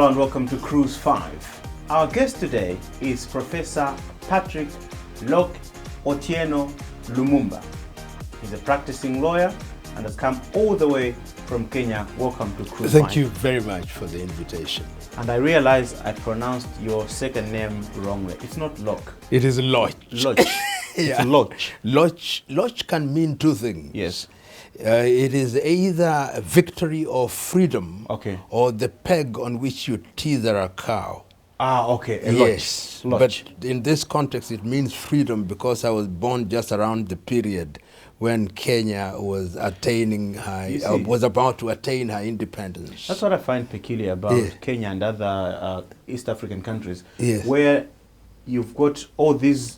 Hello and welcome to Cruise 5. Our guest today is Professor Patrick Loch Otienno Lumumba. He's a practicing lawyer and has come all the way from Kenya. Welcome to Cruise 5. Thank you very much for the invitation. And I realize I pronounced your second name wrongly. It's not Loch. It is Loch. Loch. Yeah. It's Loch. Loch can mean two things. Yes. It is either victory or freedom, Okay. or the peg on which you tether a cow. Ah, okay. A Yes, Loch. but in this context it means freedom because I was born just around the period when Kenya was attaining was about to attain her independence. That's what I find peculiar about Yeah. Kenya and other East African countries, Yes. where you've got all these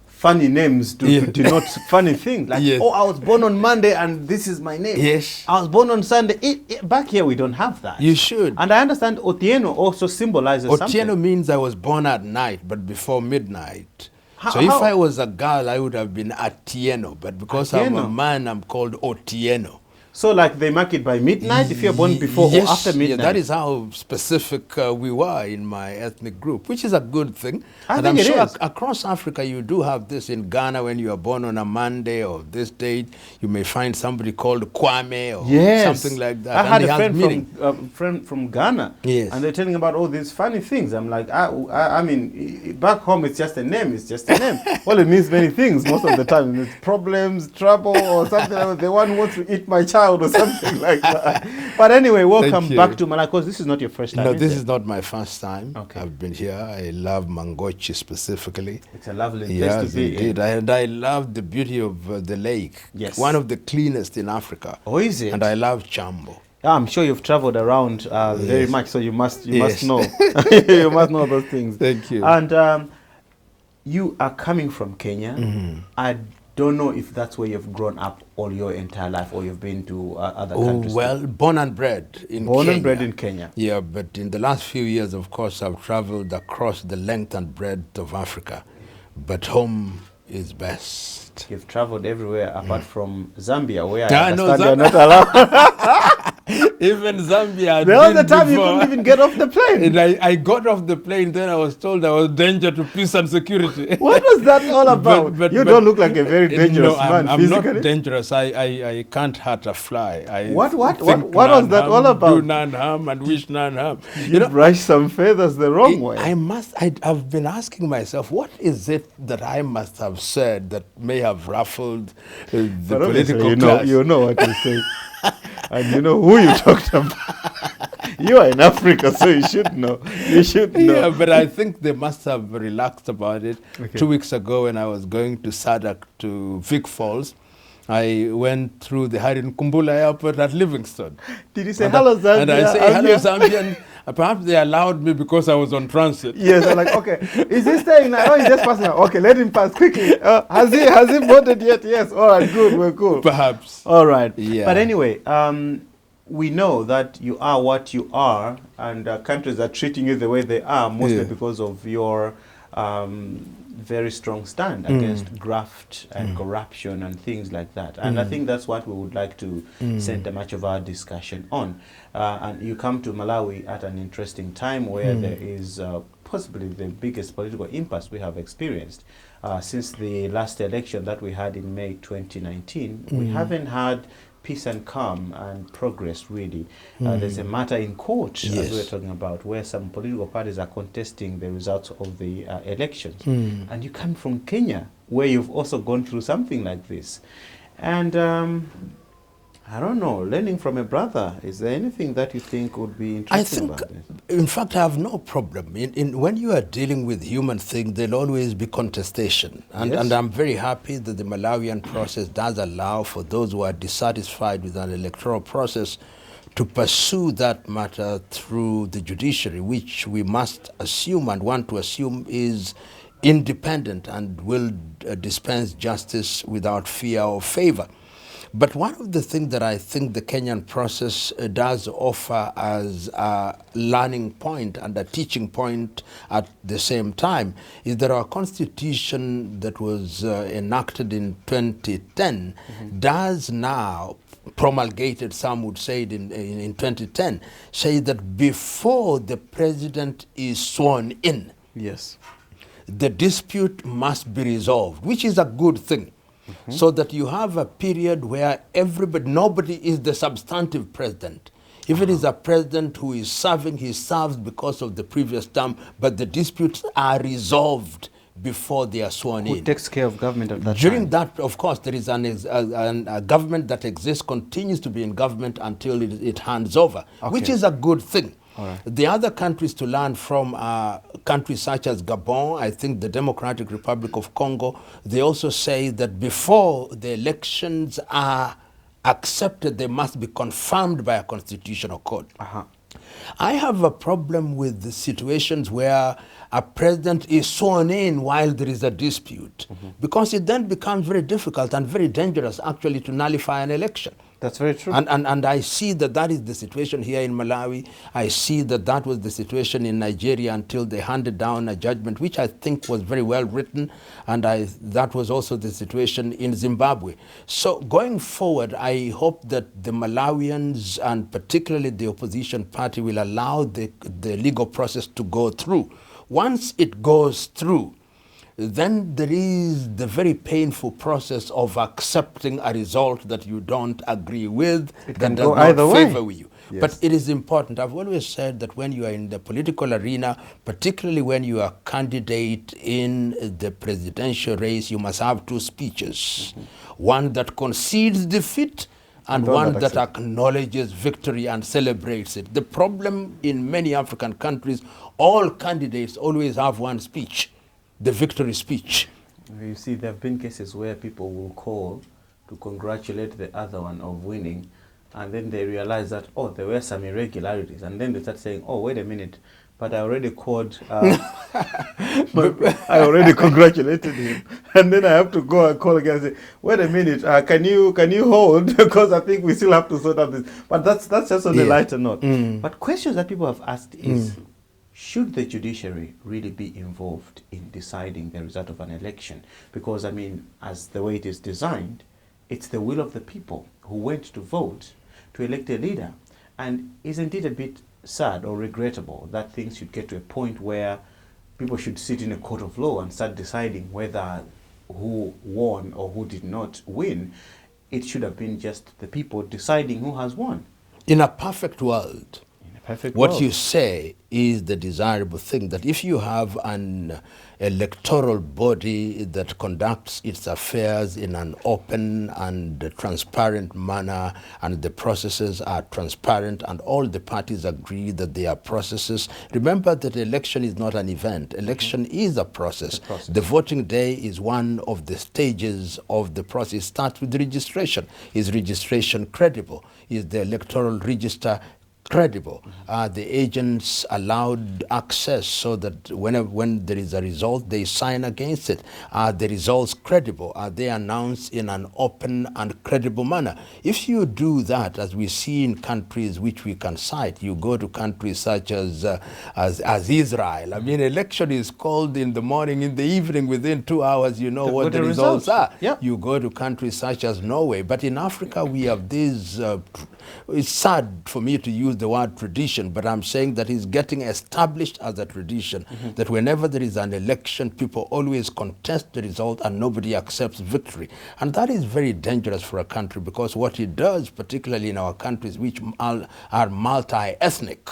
funny names to denote funny things. Like, Yes. oh, I was born on Monday and this is my name. Yes. I was born on Sunday. Back here, we don't have that. You should. And I understand Otieno also symbolizes Otieno something. means I was born at night, but before midnight. How- So if how- I was a girl, I would have been Atieno, but because I'm a Atieno. man, I'm called Otieno. So like they mark it by midnight if you're born before Yes, or after midnight. Yeah, that is how specific we were in my ethnic group, which is a good thing. I and think I'm it sure is. across Africa you do have this. In Ghana, when you are born on a Monday or this date, you may find somebody called Kwame or Yes. something like that. I had and a it has meaning. friend from Ghana, Yes. and they're telling about all these funny things. I'm like, I mean, back home it's just a name. It's just a name. Well, it means many things most of the time. It's problems, trouble, or something. Like that. The one wants to eat my child or something like that. But anyway, welcome you. back to Malawi. Because this is not your first time. No, this it? is not my first time. Okay. I've been here. I love Mangochi specifically. It's a lovely place Yes, to be. indeed. And I love the beauty of the lake. Yes. One of the cleanest in Africa. Oh, is it? And I love Chambo. I'm sure you've traveled around very Yes. much, so you must Yes. know. You must know those things. Thank you. And you are coming from Kenya. Mm-hmm. I don't know if that's where you've grown up all your entire life, or you've been to other countries. Well, born and bred in Born Kenya. and bred in Kenya. Yeah, but in the last few years, of course, I've traveled across the length and breadth of Africa. But home is best. You've traveled everywhere apart from Zambia, where Yeah, I I know understand you're not allowed. Even Zambia. There was a time you couldn't even get off the plane. And I got off the plane, then I was told I was danger to peace and security. What was that all about? You don't look like a very dangerous man I'm physically. not dangerous. I can't hurt a fly. What was think that none all harm, about? Do none harm and wish none harm. You brush some feathers the wrong way. I've been asking myself, what is it that I must have said that may have ruffled the But obviously political class? you know what you say. And you know who you talked about. You are in Africa, so you should know. You should know. Yeah, but I think they must have relaxed about it. Okay. 2 weeks ago, when I was going to Sadak to Vic Falls, I went through the Harin Kumbula airport at Livingston. Did you say hello, Zambia? And I say hello, Zambian. Perhaps they allowed me because I was on transit. Yes, I'm like, okay. Is he staying now? Oh, he's just passing out. Okay, let him pass quickly. Has he voted yet? Yes. All right, good. We're cool. Perhaps. All right. Yeah. But anyway, we know that you are what you are, and countries are treating you the way they are, mostly because of your very strong stand against graft and corruption and things like that. And I think that's what we would like to center much of our discussion on. And you come to Malawi at an interesting time where there is possibly the biggest political impasse we have experienced. Since the last election that we had in May 2019, we haven't had peace and calm and progress, really. There's a matter in court, as we were talking about, where some political parties are contesting the results of the elections. And you come from Kenya, where you've also gone through something like this. And I don't know, learning from a brother, is there anything that you think would be interesting about this? In fact, I have no problem. When you are dealing with human things, there'll always be contestation. And I'm very happy that the Malawian process does allow for those who are dissatisfied with an electoral process to pursue that matter through the judiciary, which we must assume and want to assume is independent and will dispense justice without fear or favor. But one of the things that I think the Kenyan process does offer as a learning point and a teaching point at the same time is that our constitution that was enacted in 2010 does now, promulgated, some would say it in 2010, say that before the president is sworn in, yes, the dispute must be resolved, which is a good thing. So that you have a period where nobody is the substantive president. If it is a president who is serving, he serves because of the previous term, but the disputes are resolved before they are sworn in. Who takes care of government at that During time? that, of course, there is a government that exists, continues to be in government until it hands over, which is a good thing. Right. The other countries to learn from are countries such as Gabon, I think the Democratic Republic of Congo. They also say that before the elections are accepted, they must be confirmed by a constitutional court. I have a problem with the situations where a president is sworn in while there is a dispute, because it then becomes very difficult and very dangerous actually to nullify an election. That's very true. And I see that that is the situation here in Malawi. I see that that was the situation in Nigeria until they handed down a judgment, which I think was very well written. And that was also the situation in Zimbabwe. So going forward, I hope that the Malawians and particularly the opposition party will allow the legal process to go through. Once it goes through, then there is the very painful process of accepting a result that you don't agree with, that does not favor you. Yes. But it is important. I've always said that when you are in the political arena, particularly when you are a candidate in the presidential race, you must have two speeches. One that concedes defeat and one that acknowledges victory and celebrates it. The problem in many African countries, all candidates always have one speech, the victory speech. You see, there have been cases where people will call to congratulate the other one of winning, and then they realize that, oh, there were some irregularities, and then they start saying, oh, wait a minute, but I already called, I already congratulated him, and then I have to go and call again and say, wait a minute, can you hold, because I think we still have to sort out this. But that's just on the lighter note. But questions that people have asked is, should the judiciary really be involved in deciding the result of an election? Because, I mean, as the way it is designed, it's the will of the people who went to vote to elect a leader. And isn't it a bit sad or regrettable that things should get to a point where people should sit in a court of law and start deciding whether who won or who did not win? It should have been just the people deciding who has won. In a perfect world, what you say is the desirable thing, that if you have an electoral body that conducts its affairs in an open and transparent manner, and the processes are transparent and all the parties agree that they are processes. Remember that election is not an event. Election is a process. The voting day is one of the stages of the process. It starts with registration. Is registration credible? Is the electoral register credible? Are the agents allowed access so that when there is a result, they sign against it? Are the results credible? Are they announced in an open and credible manner? If you do that, as we see in countries which we can cite, you go to countries such as Israel. I mean, election is called in the morning, in the evening, within 2 hours, you know what the results are. Yep. You go to countries such as Norway. But in Africa, we have these, it's sad for me to use the word tradition, but I'm saying that it's getting established as a tradition, that whenever there is an election, people always contest the result and nobody accepts victory. And that is very dangerous for a country, because what it does, particularly in our countries which are multi-ethnic,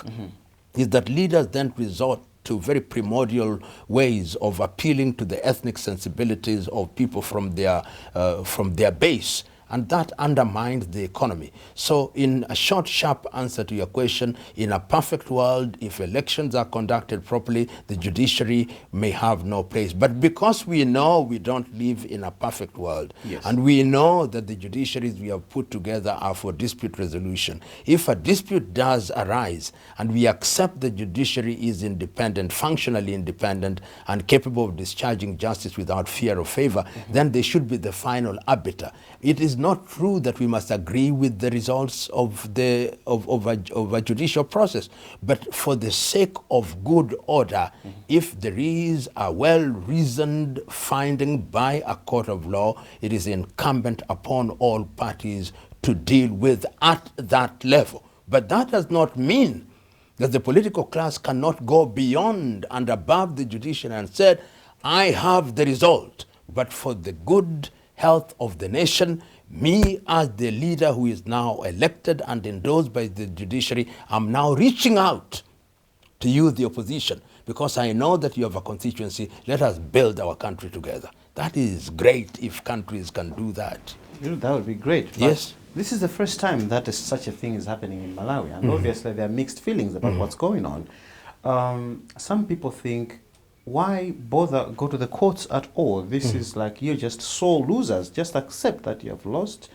is that leaders then resort to very primordial ways of appealing to the ethnic sensibilities of people from their base. And that undermines the economy. So in a short, sharp answer to your question, in a perfect world, if elections are conducted properly, the judiciary may have no place. But because we know we don't live in a perfect world, and we know that the judiciaries we have put together are for dispute resolution, if a dispute does arise and we accept the judiciary is independent, functionally independent, and capable of discharging justice without fear or favor, then they should be the final arbiter. It is not true that we must agree with the results of a judicial process, but for the sake of good order, if there is a well-reasoned finding by a court of law, it is incumbent upon all parties to deal with at that level. But that does not mean that the political class cannot go beyond and above the judiciary and said, I have the result, but for the good health of the nation, me as the leader who is now elected and endorsed by the judiciary, I'm now reaching out to you, the opposition, because I know that you have a constituency. Let us build our country together. That is great if countries can do that. That would be great. Yes. This is the first time that such a thing is happening in Malawi, and obviously there are mixed feelings about what's going on. Some people think, why bother go to the courts at all? This is like, you're just sore losers. Just accept that you have lost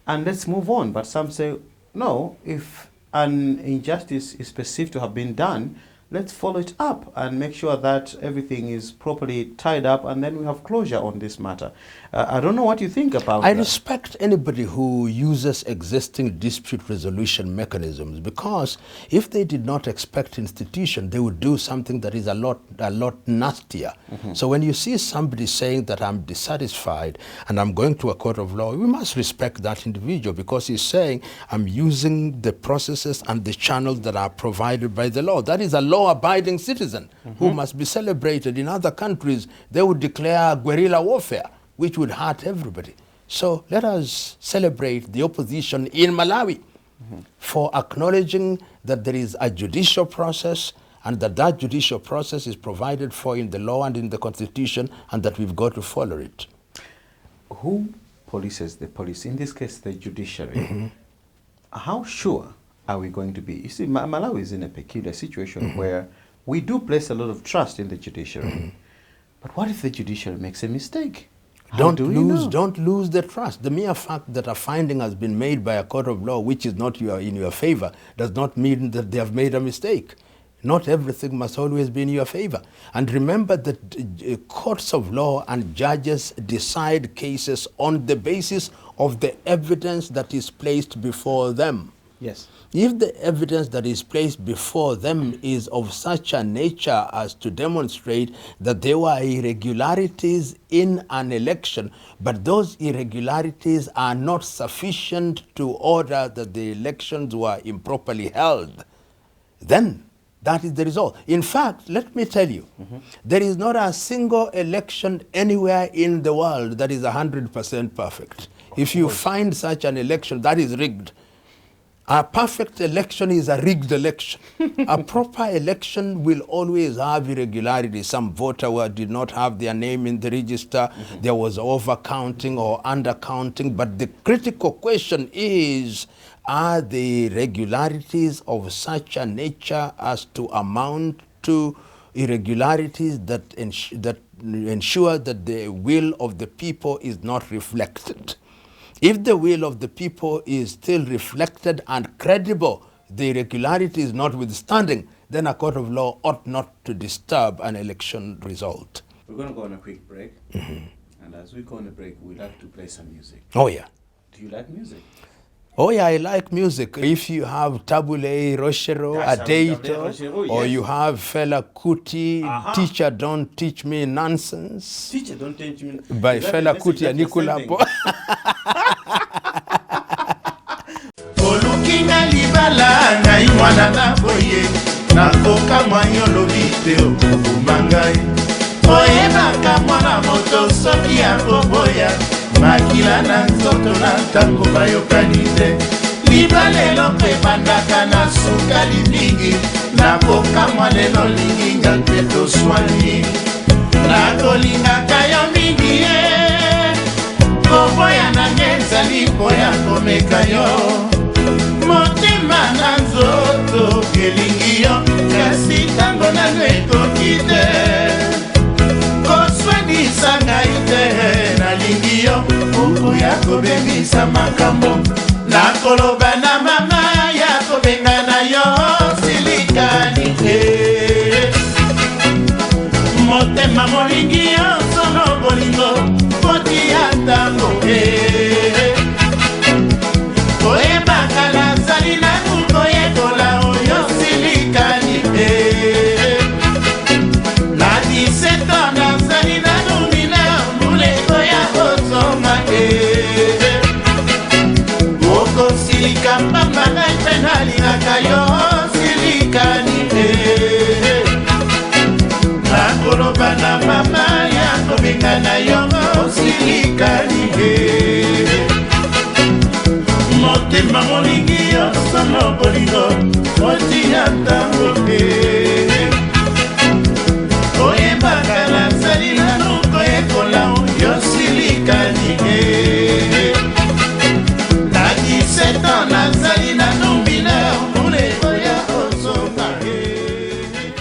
and let's move on. But some say, no, if an injustice is perceived to have been done, let's follow it up and make sure that everything is properly tied up, and then we have closure on this matter. I don't know what you think about that. I respect anybody who uses existing dispute resolution mechanisms, because if they did not expect institution, they would do something that is a lot nastier. So when you see somebody saying that I'm dissatisfied and I'm going to a court of law, we must respect that individual, because he's saying I'm using the processes and the channels that are provided by the law. That is a law-abiding citizen who must be celebrated. In other countries, they would declare guerrilla warfare, which would hurt everybody. So let us celebrate the opposition in Malawi for acknowledging that there is a judicial process, and that judicial process is provided for in the law and in the constitution, and that we've got to follow it. Who polices the police? In this case, the judiciary. How sure are we going to be? You see, Malawi is in a peculiar situation where we do place a lot of trust in the judiciary. But what if the judiciary makes a mistake? Don't lose the trust. The mere fact that a finding has been made by a court of law which is not in your favor does not mean that they have made a mistake. Not everything must always be in your favor. And remember that courts of law and judges decide cases on the basis of the evidence that is placed before them. Yes. If the evidence that is placed before them is of such a nature as to demonstrate that there were irregularities in an election, but those irregularities are not sufficient to order that the elections were improperly held, then that is the result. In fact, let me tell you, there is not a single election anywhere in the world that is 100% perfect. If you find such an election, that is rigged. A perfect election is a rigged election. A proper election will always have irregularities. Some voter did not have their name in the register. There was overcounting or undercounting. But the critical question is, are the irregularities of such a nature as to amount to irregularities that ensure that the will of the people is not reflected? If the will of the people is still reflected and credible, the irregularities notwithstanding, then a court of law ought not to disturb an election result. We're going to go on a quick break. And as we go on a break, we'd like to play some music. Oh, yeah. Do you like music? Oh, yeah, I like music. If you have Tabule, Rochero, Adeito, or you have Fela Kuti, Teacher Don't Teach Me Nonsense. Teacher Don't Teach Me Nonsense. By Fela Kuti and Nikulapo. Olukinga libala na imwana na boye na koka mwanyo lobite okumangai oyebaka mwana moto soki akoboya makila na nzoto na ntango bayokani te libalelo mpe bandaka na sukali mingi nakokamwa lelo linginga mpe toswani nakolingaka yo mingi ye koboya na nge ezali boya komeka yo motema na nzoto kelingi yo kasi ntango nano ekoki te koswanisa ngai te nalingi yo buku ya kobebisa makambo nakoloba na mama ya kobenga na yo silikani te motema molingi yo solo bolingo poti ya ntango pamba ngai mpe nalingaka yo silikani nakoloba na mama ya kobenga na yo silikani motema molingi yosono bolingo otia ntango oyembaka nazali nano koyekola yo silikani na 17 ans nazali nano mineur molekoya ozonga.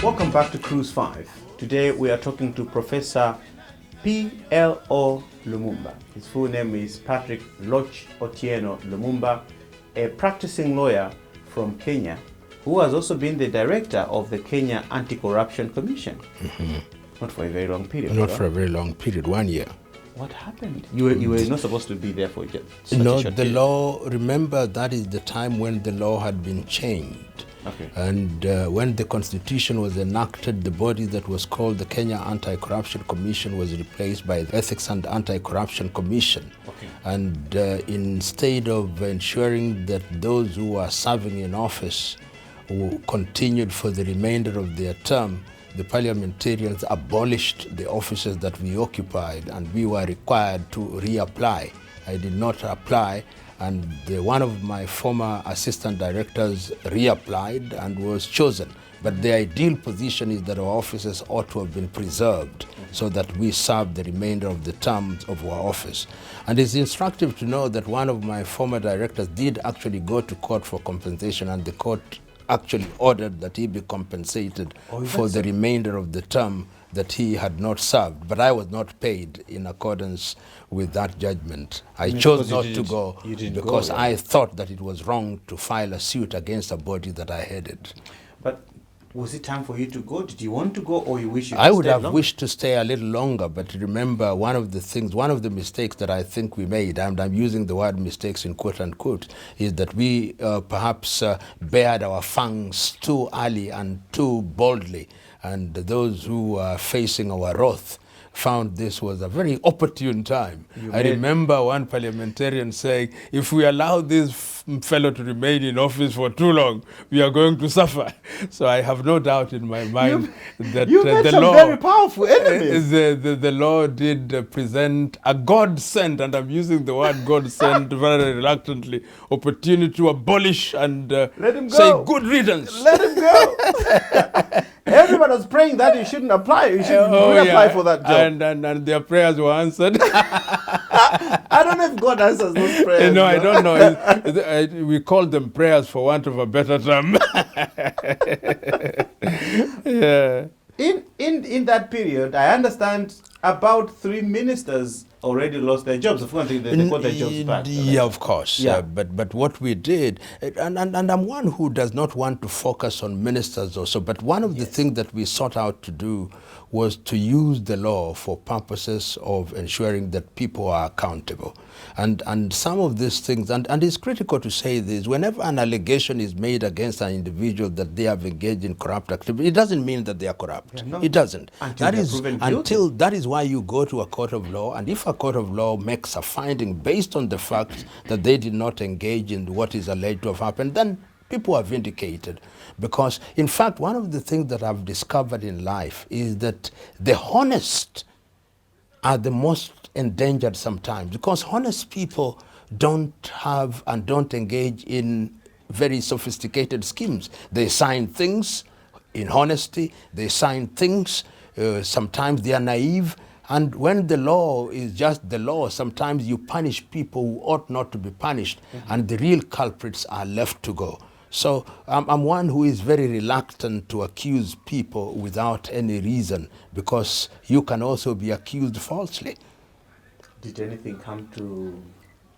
Welcome back to Cruise 5. Today we are talking to Professor P.L.O. Lumumba. His full name is Patrick Loch Otienno Lumumba, a practicing lawyer from Kenya, who has also been the director of the Kenya Anti-Corruption Commission. Not for a very long period. Not for a very long period, 1 year. What happened? You were not supposed to be there for just such a short the period. law, remember that is the time when the law had been changed. Okay. And when the constitution was enacted, the body that was called the Kenya Anti-Corruption Commission was replaced by the Ethics and Anti-Corruption Commission. Okay. And instead of ensuring that those who are serving in office who continued for the remainder of their term, the parliamentarians abolished the offices that we occupied and we were required to reapply. I did not apply, and one of my former assistant directors reapplied and was chosen. But the ideal position is that our offices ought to have been preserved so that we serve the remainder of the terms of our office. And it's instructive to know that one of my former directors did actually go to court for compensation, and the court actually ordered that he be compensated for the remainder of the term that he had not served. But I was not paid in accordance with that judgment. I chose not to go because I thought that it was wrong to file a suit against a body that I headed. But was it time for you to go? Did you want to go, or you wish you could I would stay have longer? wished to stay a little longer, but remember one of the mistakes that I think we made, and I'm using the word mistakes in quote unquote, is that we perhaps bared our fangs too early and too boldly, and those who are facing our wrath found this was a very opportune time. I remember one parliamentarian saying, if we allow this fellow to remain in office for too long, we are going to suffer. So I have no doubt in my mind that the law, very powerful enemies. The law did present a God-sent, and I'm using the word God-sent very reluctantly, opportunity to abolish and Let him say go. good riddance. Let him go. Everyone was praying that you shouldn't apply. You shouldn't reapply for that job. And their prayers were answered. I don't know if God answers those prayers. No, I don't know. We call them prayers for want of a better term. Yeah. In that period, I understand about 3 ministers already lost their jobs. Of course, they got their jobs back. Yeah, of course. Yeah. But what we did, and I'm one who does not want to focus on ministers also, but one of the things that we sought out to do was to use the law for purposes of ensuring that people are accountable. And some of these things, and it's critical to say this, whenever an allegation is made against an individual that they have engaged in corrupt activity, it doesn't mean that they are corrupt. No. It doesn't. Until That is why you go to a court of law, and if a court of law makes a finding based on the fact that they did not engage in what is alleged to have happened, then people are vindicated. Because, in fact, one of the things that I've discovered in life is that the honest are the most endangered sometimes, because honest people don't have and don't engage in very sophisticated schemes. They sign things in honesty, they sign things, sometimes they are naive, and when the law is just the law, sometimes you punish people who ought not to be punished, and the real culprits are left to go. So I'm one who is very reluctant to accuse people without any reason, because you can also be accused falsely. Did anything come to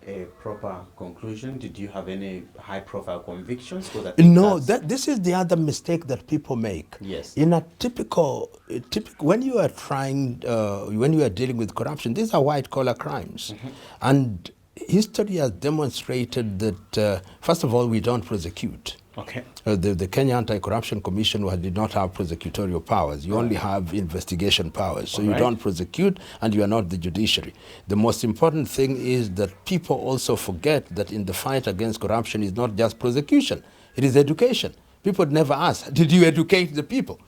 a proper conclusion? Did you have any high-profile convictions for that? No, this is the other mistake that people make. Yes. In a typical when you are dealing with corruption, these are white-collar crimes, and history has demonstrated that first of all, we don't prosecute. Okay. The Kenya Anti-Corruption Commission did not have prosecutorial powers. You only have investigation powers. So you don't prosecute and you are not the judiciary. The most important thing is that people also forget that in the fight against corruption is not just prosecution. It is education. People never ask, did you educate the people?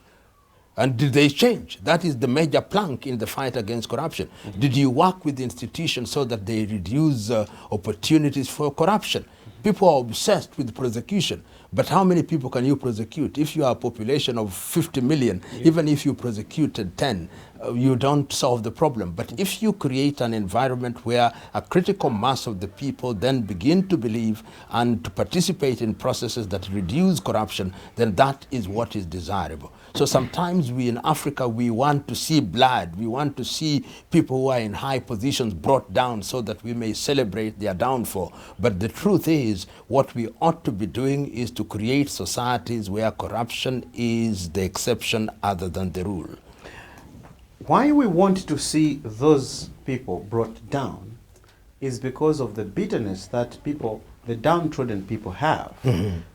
And did they change? That is the major plank in the fight against corruption. Did you work with institutions so that they reduce opportunities for corruption? People are obsessed with prosecution. But how many people can you prosecute? If you are a population of 50 million, even if you prosecuted 10, you don't solve the problem. But if you create an environment where a critical mass of the people then begin to believe and to participate in processes that reduce corruption, then that is what is desirable. So sometimes we in Africa, we want to see blood. We want to see people who are in high positions brought down so that we may celebrate their downfall. But the truth is, what we ought to be doing is to create societies where corruption is the exception other than the rule. Why we want to see those people brought down is because of the bitterness that people, the downtrodden people have,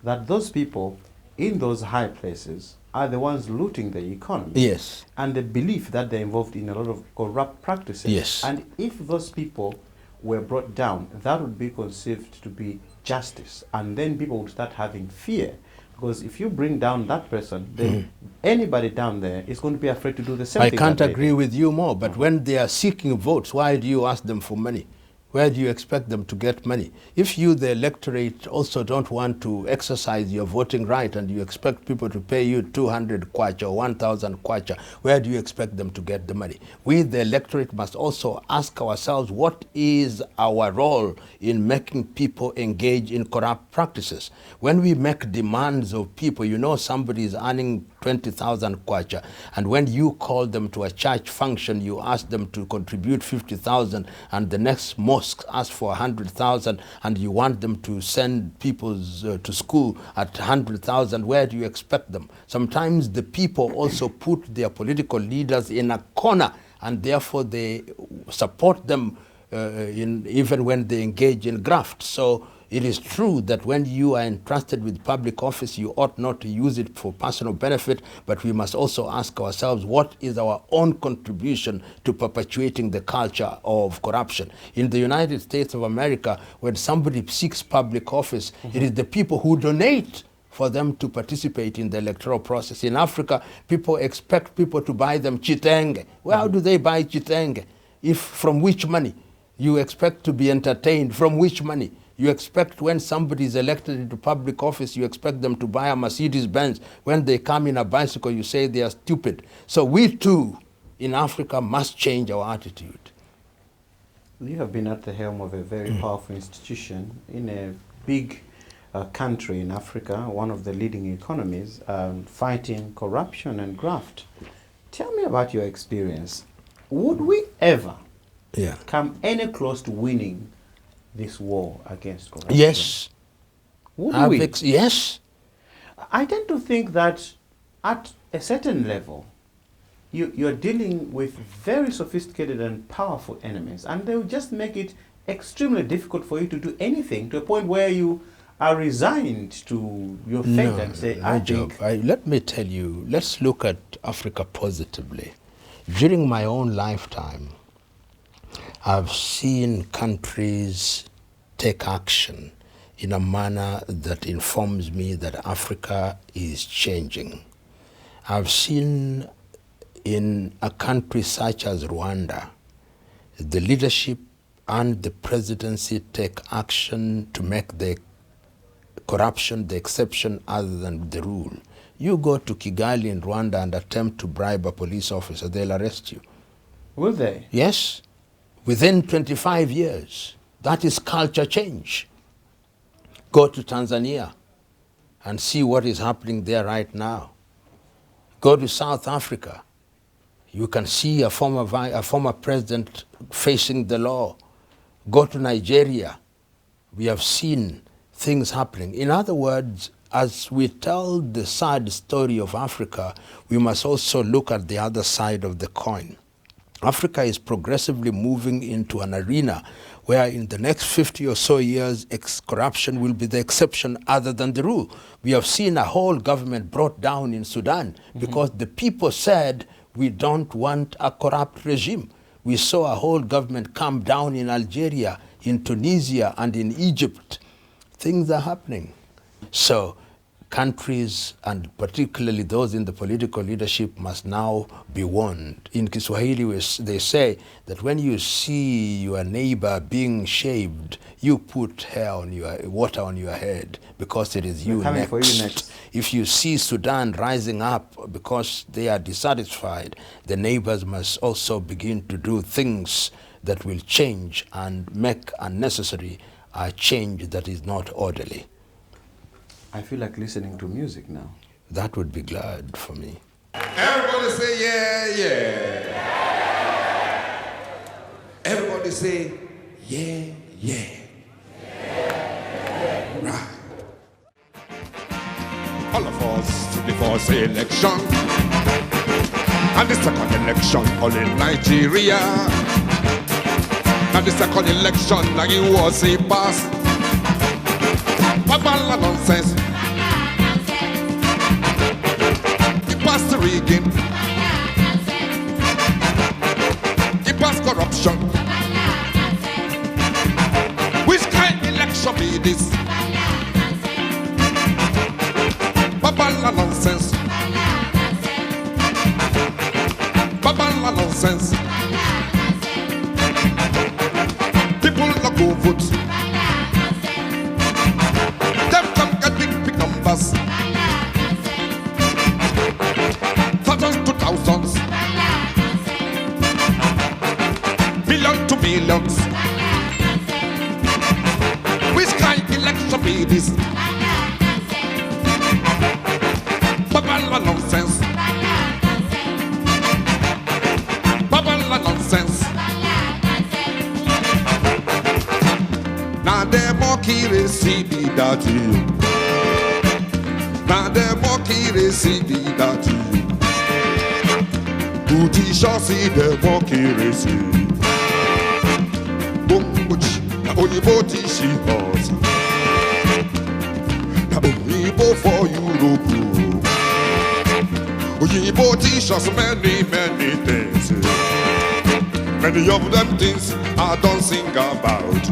that those people in those high places are the ones looting the economy. Yes. And the belief that they're involved in a lot of corrupt practices. Yes. And if those people were brought down, that would be conceived to be justice. And then people would start having fear. Because if you bring down that person, then anybody down there is going to be afraid to do the same thing. I can't agree with you more, but when they are seeking votes, why do you ask them for money? Where do you expect them to get money? If you, the electorate, also don't want to exercise your voting right and you expect people to pay you 200 kwacha or 1,000 kwacha, where do you expect them to get the money? We, the electorate, must also ask ourselves, what is our role in making people engage in corrupt practices? When we make demands of people, you know somebody is earning 20,000 kwacha, and when you call them to a church function, you ask them to contribute 50,000, and the next mosque ask for 100,000, and you want them to send people to school at 100,000, where do you expect them? Sometimes the people also put their political leaders in a corner, and therefore they support them even when they engage in graft. So it is true that when you are entrusted with public office, you ought not to use it for personal benefit, but we must also ask ourselves, what is our own contribution to perpetuating the culture of corruption? In the United States of America, when somebody seeks public office, it is the people who donate for them to participate in the electoral process. In Africa, people expect people to buy them chitenge. Well, how do they buy chitenge? If from which money? You expect to be entertained. From which money? You expect when somebody is elected into public office, you expect them to buy a Mercedes-Benz. When they come in a bicycle, you say they are stupid. So we too, in Africa, must change our attitude. You have been at the helm of a very powerful institution in a big country in Africa, one of the leading economies, fighting corruption and graft. Tell me about your experience. Would we ever come any close to winning this war against corruption? Yes. Would we? Yes. I tend to think that at a certain level, you're dealing with very sophisticated and powerful enemies, and they'll just make it extremely difficult for you to do anything, to a point where you are resigned to your fate and say, let me tell you, let's look at Africa positively. During my own lifetime, I've seen countries take action in a manner that informs me that Africa is changing. I've seen in a country such as Rwanda, the leadership and the presidency take action to make the corruption the exception other than the rule. You go to Kigali in Rwanda and attempt to bribe a police officer, they'll arrest you. Will they? Yes. Within 25 years. That is culture change. Go to Tanzania and see what is happening there right now. Go to South Africa. You can see a former president facing the law. Go to Nigeria. We have seen things happening. In other words, as we tell the sad story of Africa, we must also look at the other side of the coin. Africa is progressively moving into an arena where in the next 50 or so years, corruption will be the exception other than the rule. We have seen a whole government brought down in Sudan because the people said, we don't want a corrupt regime. We saw a whole government come down in Algeria, in Tunisia, and in Egypt. Things are happening. So countries, and particularly those in the political leadership, must now be warned. In Kiswahili, they say that when you see your neighbor being shaved, you put water on your head because it is you next. For you next. If you see Sudan rising up because they are dissatisfied, the neighbors must also begin to do things that will change and make unnecessary a change that is not orderly. I feel like listening to music now. That would be glad for me. Everybody say yeah, yeah. Everybody say yeah, yeah. Right. All of us to the first election, and the second election all in Nigeria, and the second election like it was a pass. Babala nonsense. He passed the rigging. He passed corruption. Which kind of election be this? Babala nonsense. Babala nonsense. People not go vote. Thousands to thousands, millions to millions. Which kind of election be this? Babala nonsense. Babala nonsense. Now democracy be that you. Now democracy be that you. Booty shall see democracy. Bumbuchi, na oyibo tishi us. Na oyibo for Europe. Oyibo teach us many, many things. Many of them things I don't sing about.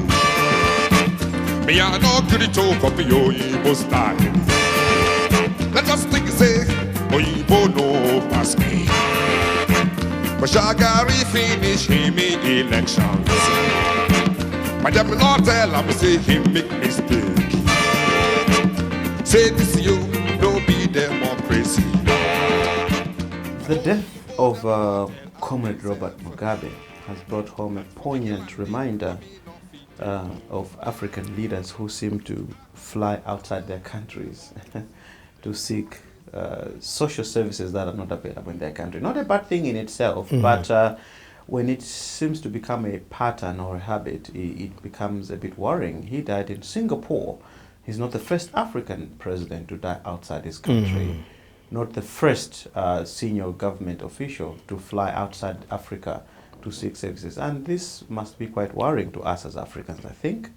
Me I no crito copy oyibo style. Let us think say, oyibo no pass me. But Shagari finish him in elections. But them not tell him say he make mistake. Say this you, no be democracy. The death of Comrade Robert Mugabe has brought home a poignant reminder of African leaders who seem to fly outside their countries to seek social services that are not available in their country. Not a bad thing in itself, but when it seems to become a pattern or a habit, it becomes a bit worrying. He died in Singapore. He's not the first African president to die outside his country, not the first senior government official to fly outside Africa to seek services. And this must be quite worrying to us as Africans, I think.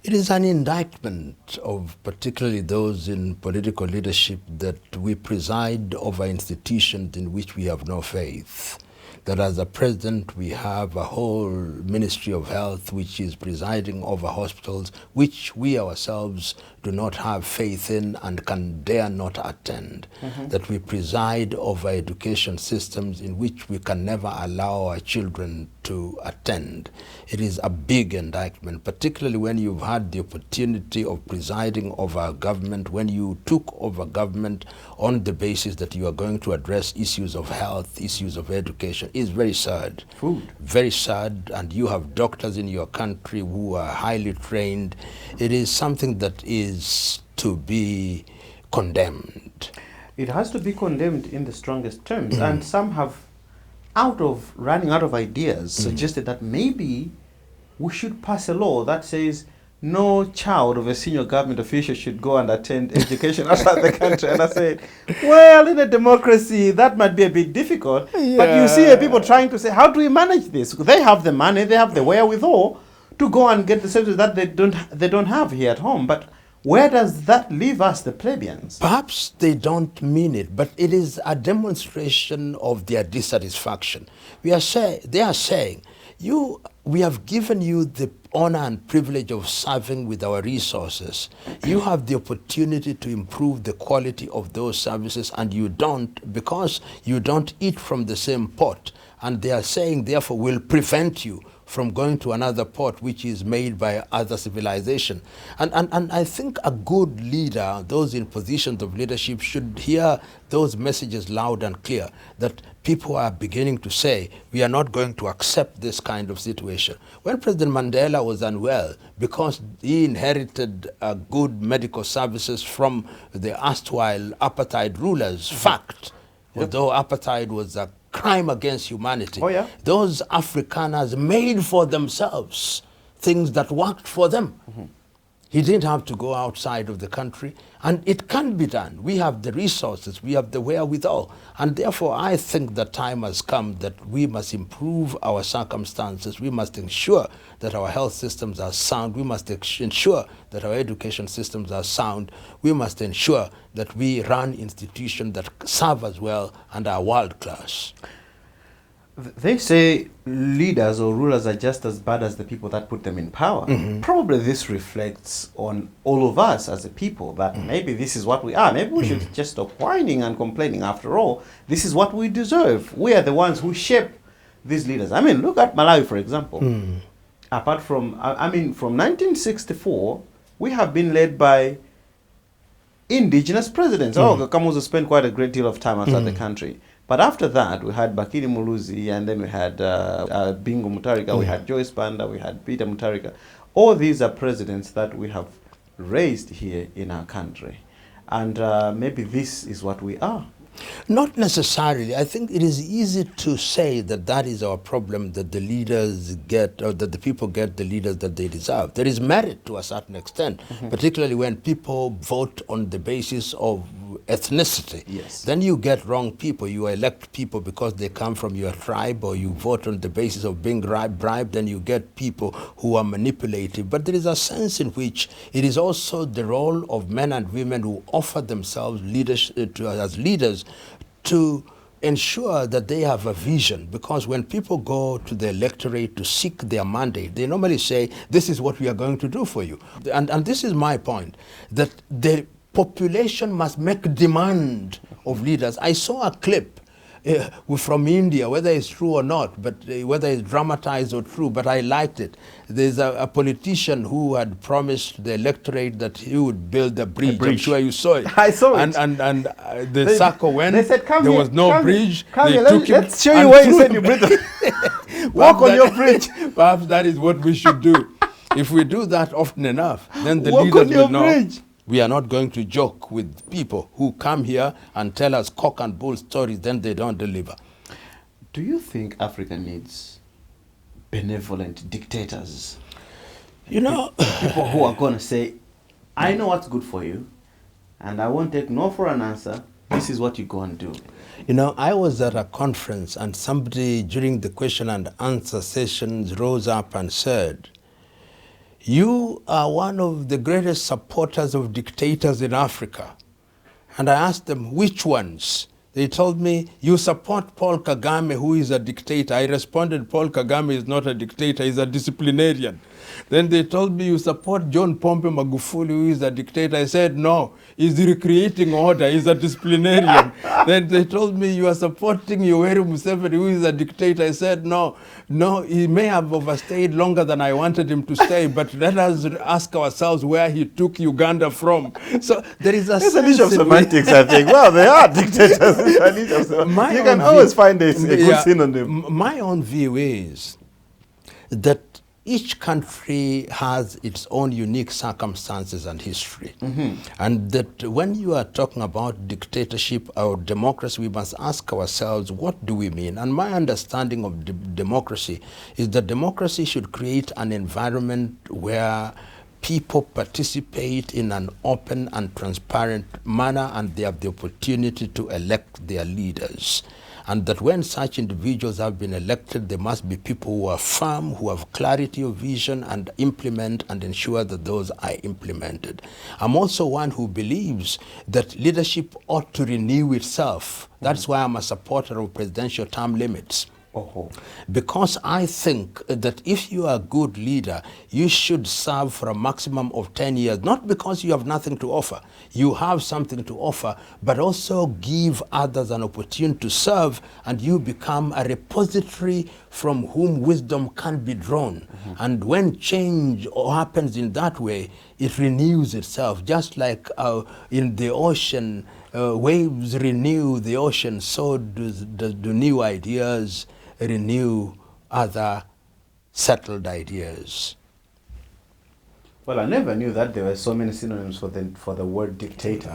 It is an indictment of particularly those in political leadership that we preside over institutions in which we have no faith. That as a president we have a whole Ministry of Health which is presiding over hospitals which we ourselves do not have faith in and can dare not attend. That we preside over education systems in which we can never allow our children to attend. It is a big indictment, particularly when you've had the opportunity of presiding over a government, when you took over government on the basis that you are going to address issues of health, issues of education. It's very sad. Food. Very sad, and you have doctors in your country who are highly trained. It is something that is to be condemned. It has to be condemned in the strongest terms, and some have, running out of ideas, suggested that maybe we should pass a law that says no child of a senior government official should go and attend education outside the country. And I said, well, in a democracy, that might be a bit difficult. Yeah. But you see people trying to say, how do we manage this? They have the money, they have the wherewithal to go and get the services that they don't have here at home. But where does that leave us, the plebeians? Perhaps they don't mean it, but it is a demonstration of their dissatisfaction. They are saying, we have given you the honor and privilege of serving with our resources. You have the opportunity to improve the quality of those services, and you don't, because you don't eat from the same pot. And they are saying, therefore, we'll prevent you from going to another pot which is made by other civilization. And I think a good leader, those in positions of leadership, should hear those messages loud and clear, that people are beginning to say, we are not going to accept this kind of situation. When President Mandela was unwell, because he inherited good medical services from the erstwhile apartheid rulers, fact, although apartheid was a crime against humanity. Oh, yeah. Those Afrikaners made for themselves things that worked for them. He didn't have to go outside of the country, and it can be done. We have the resources, we have the wherewithal, and therefore I think the time has come that we must improve our circumstances. We must ensure that our health systems are sound. We must ensure that our education systems are sound. We must ensure that we run institutions that serve us well and are world class. They say leaders or rulers are just as bad as the people that put them in power. Probably this reflects on all of us as a people, that maybe this is what we are. Maybe we should just stop whining and complaining. After all, this is what we deserve. We are the ones who shape these leaders. I mean, look at Malawi, for example. Apart from, from 1964, we have been led by indigenous presidents. Chakhaza spent quite a great deal of time outside the country. But after that, we had Bakiri Muluzi, and then we had Bingu Mutarika, we had Joyce Banda, we had Peter Mutarika. All these are presidents that we have raised here in our country. And maybe this is what we are. Not necessarily. I think it is easy to say that that is our problem, that the leaders get, or that the people get the leaders that they deserve. There is merit to a certain extent, particularly when people vote on the basis of ethnicity. Yes. Then you get wrong people. You elect people because they come from your tribe, or you vote on the basis of being bribed, then you get people who are manipulative. But there is a sense in which it is also the role of men and women who offer themselves as leaders to ensure that they have a vision, because when people go to the electorate to seek their mandate, they normally say, this is what we are going to do for you. And this is my point, that the population must make demand of leaders. I saw a clip from India, whether it's true or not, but whether it's dramatized or true, but I liked it. There's a politician who had promised the electorate that he would build a bridge. I'm sure you saw it. I saw it. And the circle went, they said, come there here, was no bridge. Come they here, took him let's show you where you said you build walk on your bridge. Perhaps that is what we should do. If we do that often enough, then the Walk leaders on your will know. bridge. We are not going to joke with people who come here and tell us cock and bull stories, then they don't deliver. Do you think Africa needs benevolent dictators? You know, People who are going to say, I know what's good for you, and I won't take no for an answer. This is what you go and do. you know, I was at a conference and somebody during the question and answer sessions rose up and said, you are one of the greatest supporters of dictators in Africa. And I asked them, which ones? They told me, you support Paul Kagame, who is a dictator. I responded, Paul Kagame is not a dictator, he's a disciplinarian. Then they told me, you support John Pombe Magufuli, who is a dictator. I said, no, he's recreating order, he's a disciplinarian. Then they told me, you are supporting Yoweri Museveni, who is a dictator. I said, no, he may have overstayed longer than I wanted him to stay, but let us ask ourselves where he took Uganda from. So there is It's an issue of semantics, I think. Well, they are dictators. You can always find a good synonym. My own view is that each country has its own unique circumstances and history. And that when you are talking about dictatorship or democracy, we must ask ourselves, what do we mean? And my understanding of democracy is that democracy should create an environment where people participate in an open and transparent manner and they have the opportunity to elect their leaders. and that when such individuals have been elected, there must be people who are firm, who have clarity of vision and implement and ensure that those are implemented. I'm also one who believes that leadership ought to renew itself. That's why I'm a supporter of presidential term limits. Because I think that if you are a good leader, you should serve for a maximum of 10 years, not because you have nothing to offer. You have something to offer, but also give others an opportunity to serve, and you become a repository from whom wisdom can be drawn. And when change happens in that way, it renews itself, just like in the ocean, waves renew the ocean, so do new ideas renew other settled ideas. Well, I never knew that there were so many synonyms for the word dictator.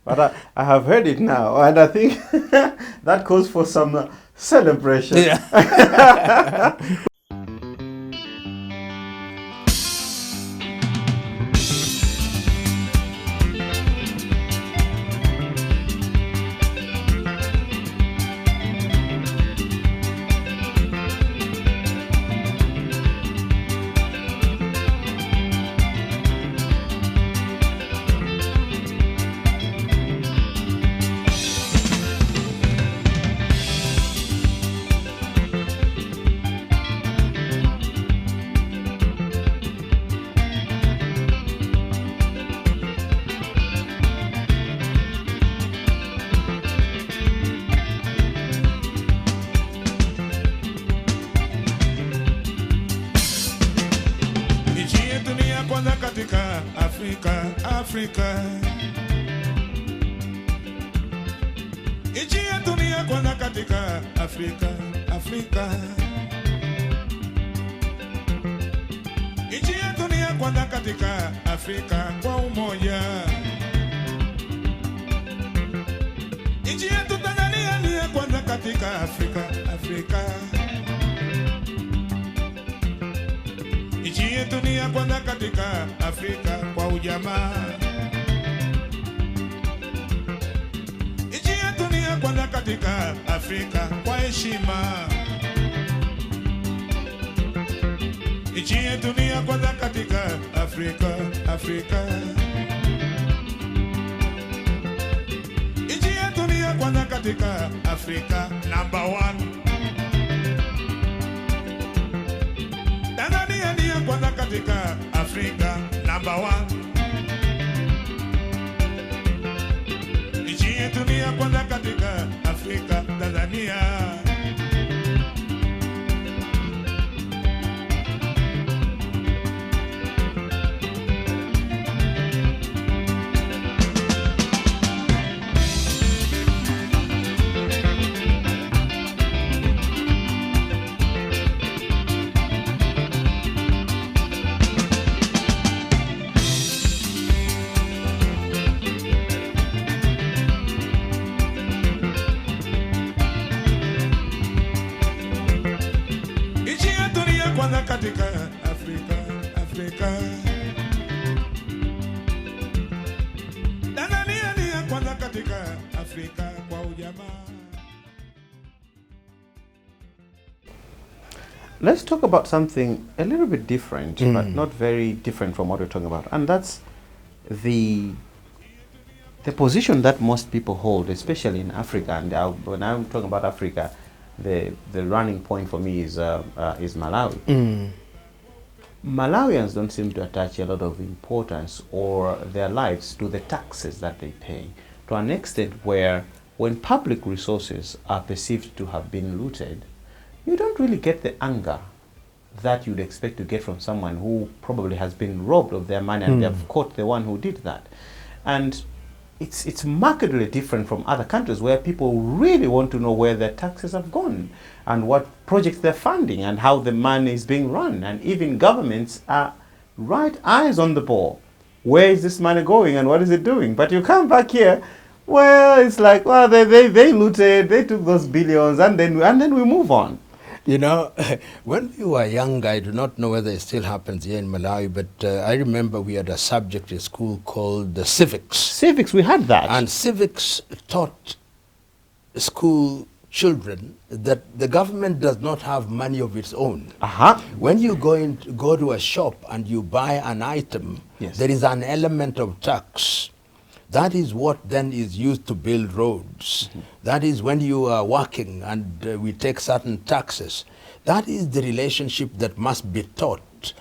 But I have heard it now, and I think that calls for some celebration. Yeah. Afrika. Nchi yetu ni ya kwanza katika Afrika, Afrika. Nchi yetu ni ya kwanza katika Afrika kwa umoja. Nchi yetu Tanzania ni ya kwanza katika Afrika, Afrika. Nchi yetu ni ya kwanza katika Afrika kwa ujamaa. Nchi yetu ni ya kwanza katika Afrika kwa heshima. Nchi yetu ni ya kwanza katika Afrika, Afrika. Nchi yetu ni ya kwanza katika Afrika, number 1. Tanzania ni ya kwanza katika Afrika, number 1. Nchi yetu ni ya kwanza katika Afrika, Tanzania. Katika Afrika, Afrika. Tanzania ni ya kwanza katika Afrika kwa ujamaa. Let's talk about something a little bit different, but not very different from what we're talking about, and that's the position that most people hold, especially in Africa. And when I'm talking about Africa, the running point for me is Malawi. Malawians don't seem to attach a lot of importance or their lives to the taxes that they pay, to an extent where when public resources are perceived to have been looted, you don't really get the anger that you'd expect to get from someone who probably has been robbed of their money and they've caught the one who did that. And it's markedly different from other countries where people really want to know where their taxes have gone and what projects they're funding and how the money is being run. And even governments are right eyes on the ball. Where is this money going and what is it doing? But you come back here, well, it's like, well, they looted, they took those billions, and then we move on. You know, when we were young, I do not know whether it still happens here in Malawi, but I remember we had a subject in school called civics. Civics, we had that. And civics taught school children that the government does not have money of its own. When you go to a shop and you buy an item, yes, there is an element of tax. That is what then is used to build roads. That is when you are working and we take certain taxes. That is the relationship that must be taught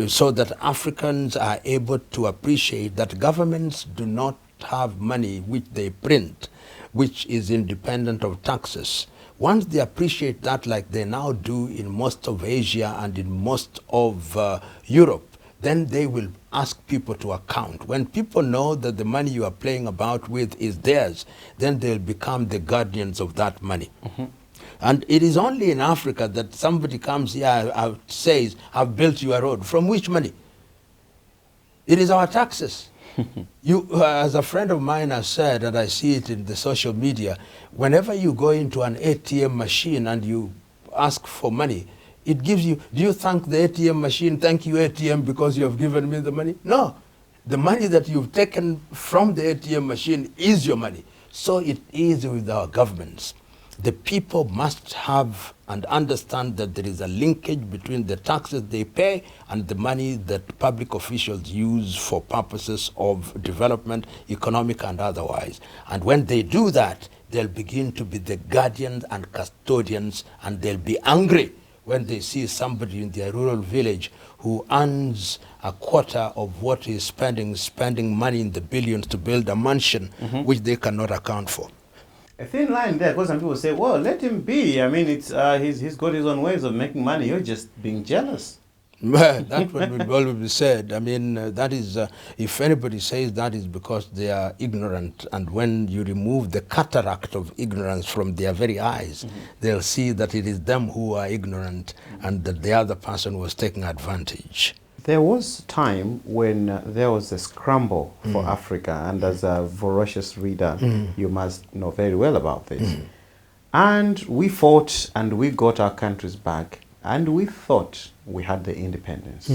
so that Africans are able to appreciate that governments do not have money which they print, which is independent of taxes. Once they appreciate that, like they now do in most of Asia and in most of Europe, then they will ask people to account. When people know that the money you are playing about with is theirs, then they'll become the guardians of that money. And it is only in Africa that somebody comes here and says, I've built you a road. From which money? It is our taxes. You, as a friend of mine has said, and I see it in the social media, whenever you go into an ATM machine and you ask for money, it gives you, do you thank the ATM machine, thank you ATM because you have given me the money? No. The money that you've taken from the ATM machine is your money. So it is with our governments. The people must have and understand that there is a linkage between the taxes they pay and the money that public officials use for purposes of development, economic and otherwise. And when they do that, they'll begin to be the guardians and custodians, and they'll be angry when they see somebody in their rural village who earns a quarter of what he's spending money in the billions to build a mansion which they cannot account for. A thin line there, because some people say, well, let him be. I mean, it's he's got his own ways of making money. You're just being jealous. That will always be said. I mean, that is, if anybody says that is because they are ignorant, and when you remove the cataract of ignorance from their very eyes, they'll see that it is them who are ignorant and that the other person was taking advantage. There was a time when there was a scramble for Africa, and as a voracious reader, you must know very well about this. And we fought and we got our countries back, and we thought we had the independence.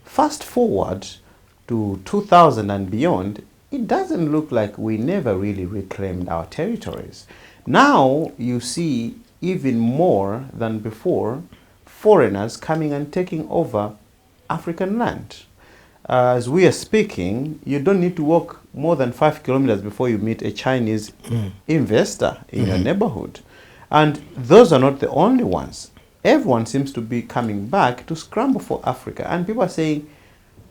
Fast forward to 2000 and beyond, it doesn't look like we never really reclaimed our territories. Now you see even more than before foreigners coming and taking over African land. As we are speaking, you don't need to walk more than 5 kilometers before you meet a Chinese investor in your neighborhood. And those are not the only ones. Everyone seems to be coming back to scramble for Africa. And people are saying,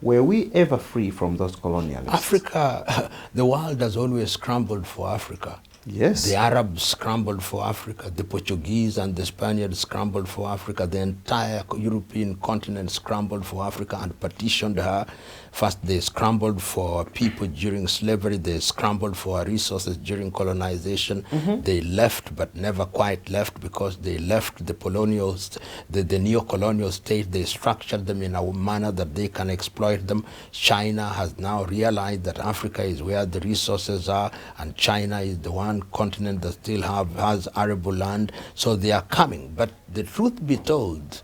were we ever free from those colonialists? Africa, the world has always scrambled for Africa. Yes. The Arabs scrambled for Africa. The Portuguese and the Spaniards scrambled for Africa. The entire European continent scrambled for Africa and partitioned her. First, they scrambled for people during slavery. They scrambled for resources during colonization. They left, but never quite left, because they left the colonials, the neo-colonial state. They structured them in a manner that they can exploit them. China has now realized that Africa is where the resources are, and China is the one continent that still has arable land. So they are coming. But the truth be told,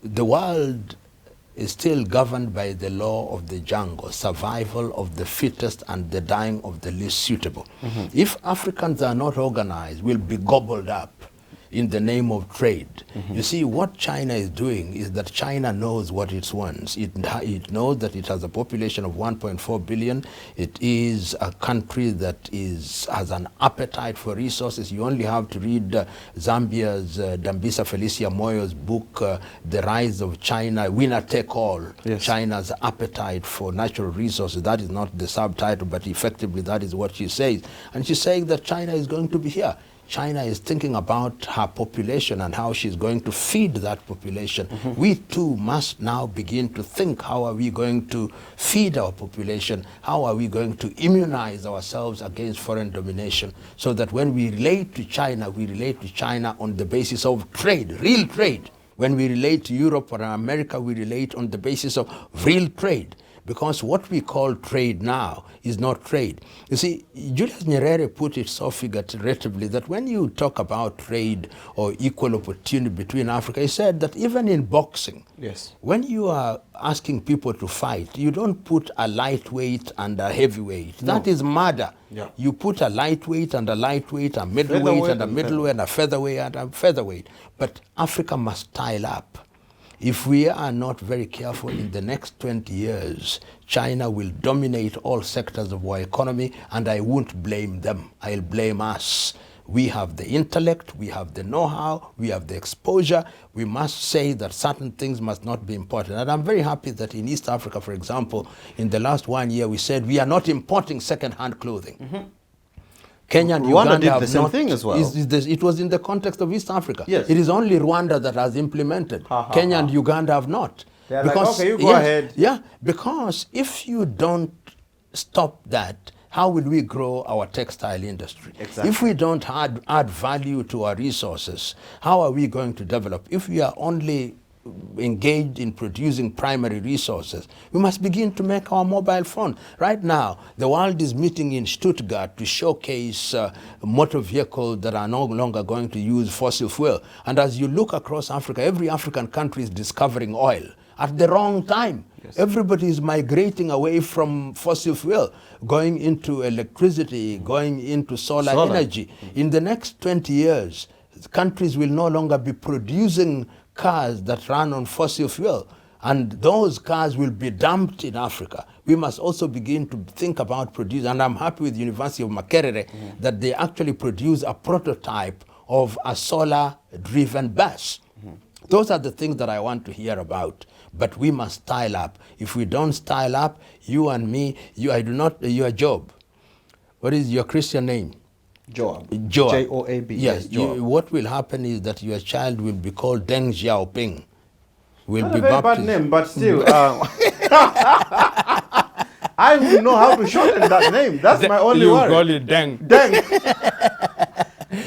the world is still governed by the law of the jungle, survival of the fittest and the dying of the least suitable. If Africans are not organized, we'll be gobbled up in the name of trade. You see, what China is doing is that China knows what it wants. It knows that it has a population of 1.4 billion. It is a country that has an appetite for resources. You only have to read Zambia's Dambisa Felicia Moyo's book, The Rise of China, Winner Take All. Yes. China's appetite for natural resources. That is not the subtitle, but effectively that is what she says. And she's saying that China is going to be here. China is thinking about her population and how she's going to feed that population. We too must now begin to think, how are we going to feed our population? How are we going to immunize ourselves against foreign domination, so that when we relate to China on the basis of trade, real trade. When we relate to Europe or America, we relate on the basis of real trade. because what we call trade now is not trade. You see, Julius Nyerere put it so figuratively that when you talk about trade or equal opportunity between Africa, he said that even in boxing, yes, when you are asking people to fight, you don't put a lightweight and a heavyweight. No. That is murder. Yeah. You put a lightweight and a lightweight, a middleweight and a middleweight, and a featherweight and a featherweight. But Africa must style up. If we are not very careful, in the next 20 years, China will dominate all sectors of our economy, and I won't blame them. I'll blame us. We have the intellect, we have the know-how, we have the exposure. We must say that certain things must not be imported. And I'm very happy that in East Africa, for example, in the last 1 year, we said we are not importing second-hand clothing. Mm-hmm. Kenya and Rwanda Uganda did have the same not, thing as well. It was in the context of East Africa. Yes. It is only Rwanda that has implemented. Kenya and Uganda have not. They're because, like, okay, you go ahead. Yeah, because if you don't stop that, how will we grow our textile industry? Exactly. If we don't add value to our resources, how are we going to develop? If we are only engaged in producing primary resources, we must begin to make our mobile phone. Right now, the world is meeting in Stuttgart to showcase motor vehicles that are no longer going to use fossil fuel. And as you look across Africa, every African country is discovering oil at the wrong time. Yes. Everybody is migrating away from fossil fuel, going into electricity, going into solar energy. Mm-hmm. In the next 20 years, countries will no longer be producing cars that run on fossil fuel, and those cars will be dumped in Africa. We must also begin to think about producing, and I'm happy with the University of Makerere that they actually produce a prototype of a solar-driven bus. Those are the things that I want to hear about. But we must style up. If we don't style up, you and me, you are Joab. What is your Christian name? Joab. Joab. J-O-A-B. Yes. What will happen is that your child will be called Deng Xiaoping. Will Not be a very baptized. bad name, but still. I will know how to shorten that name. That's my only worry. You call it Deng. Deng.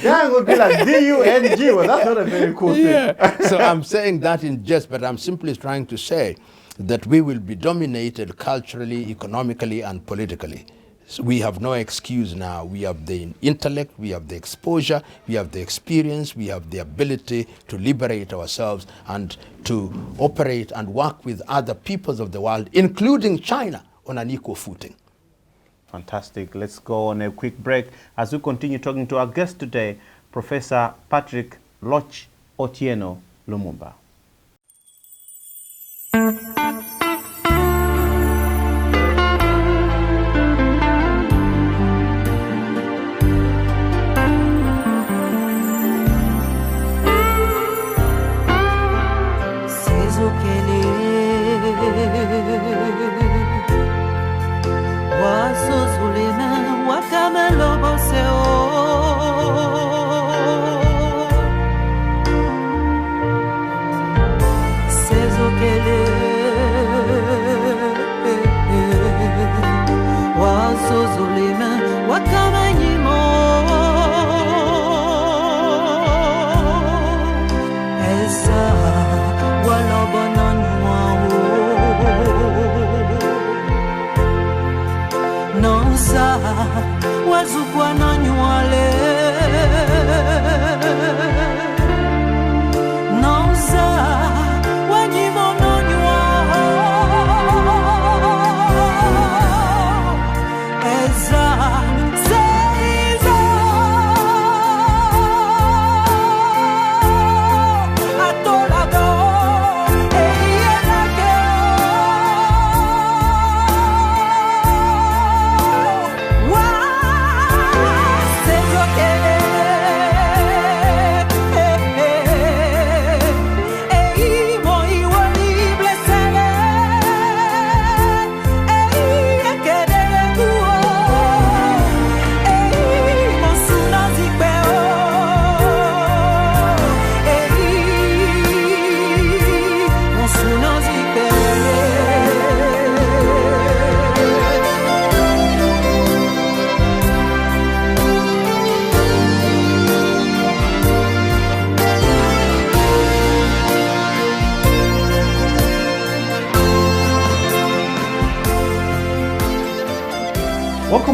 Deng would be like D-U-N-G. Well, that's not a very cool thing. So I'm saying that in jest, but I'm simply trying to say that we will be dominated culturally, economically, and politically. So we have no excuse now. We have the intellect, we have the exposure, we have the experience, we have the ability to liberate ourselves and to operate and work with other peoples of the world, including China, on an equal footing. Fantastic. Let's go on a quick break as we continue talking to our guest today, Professor Patrick Loch Otienno Lumumba.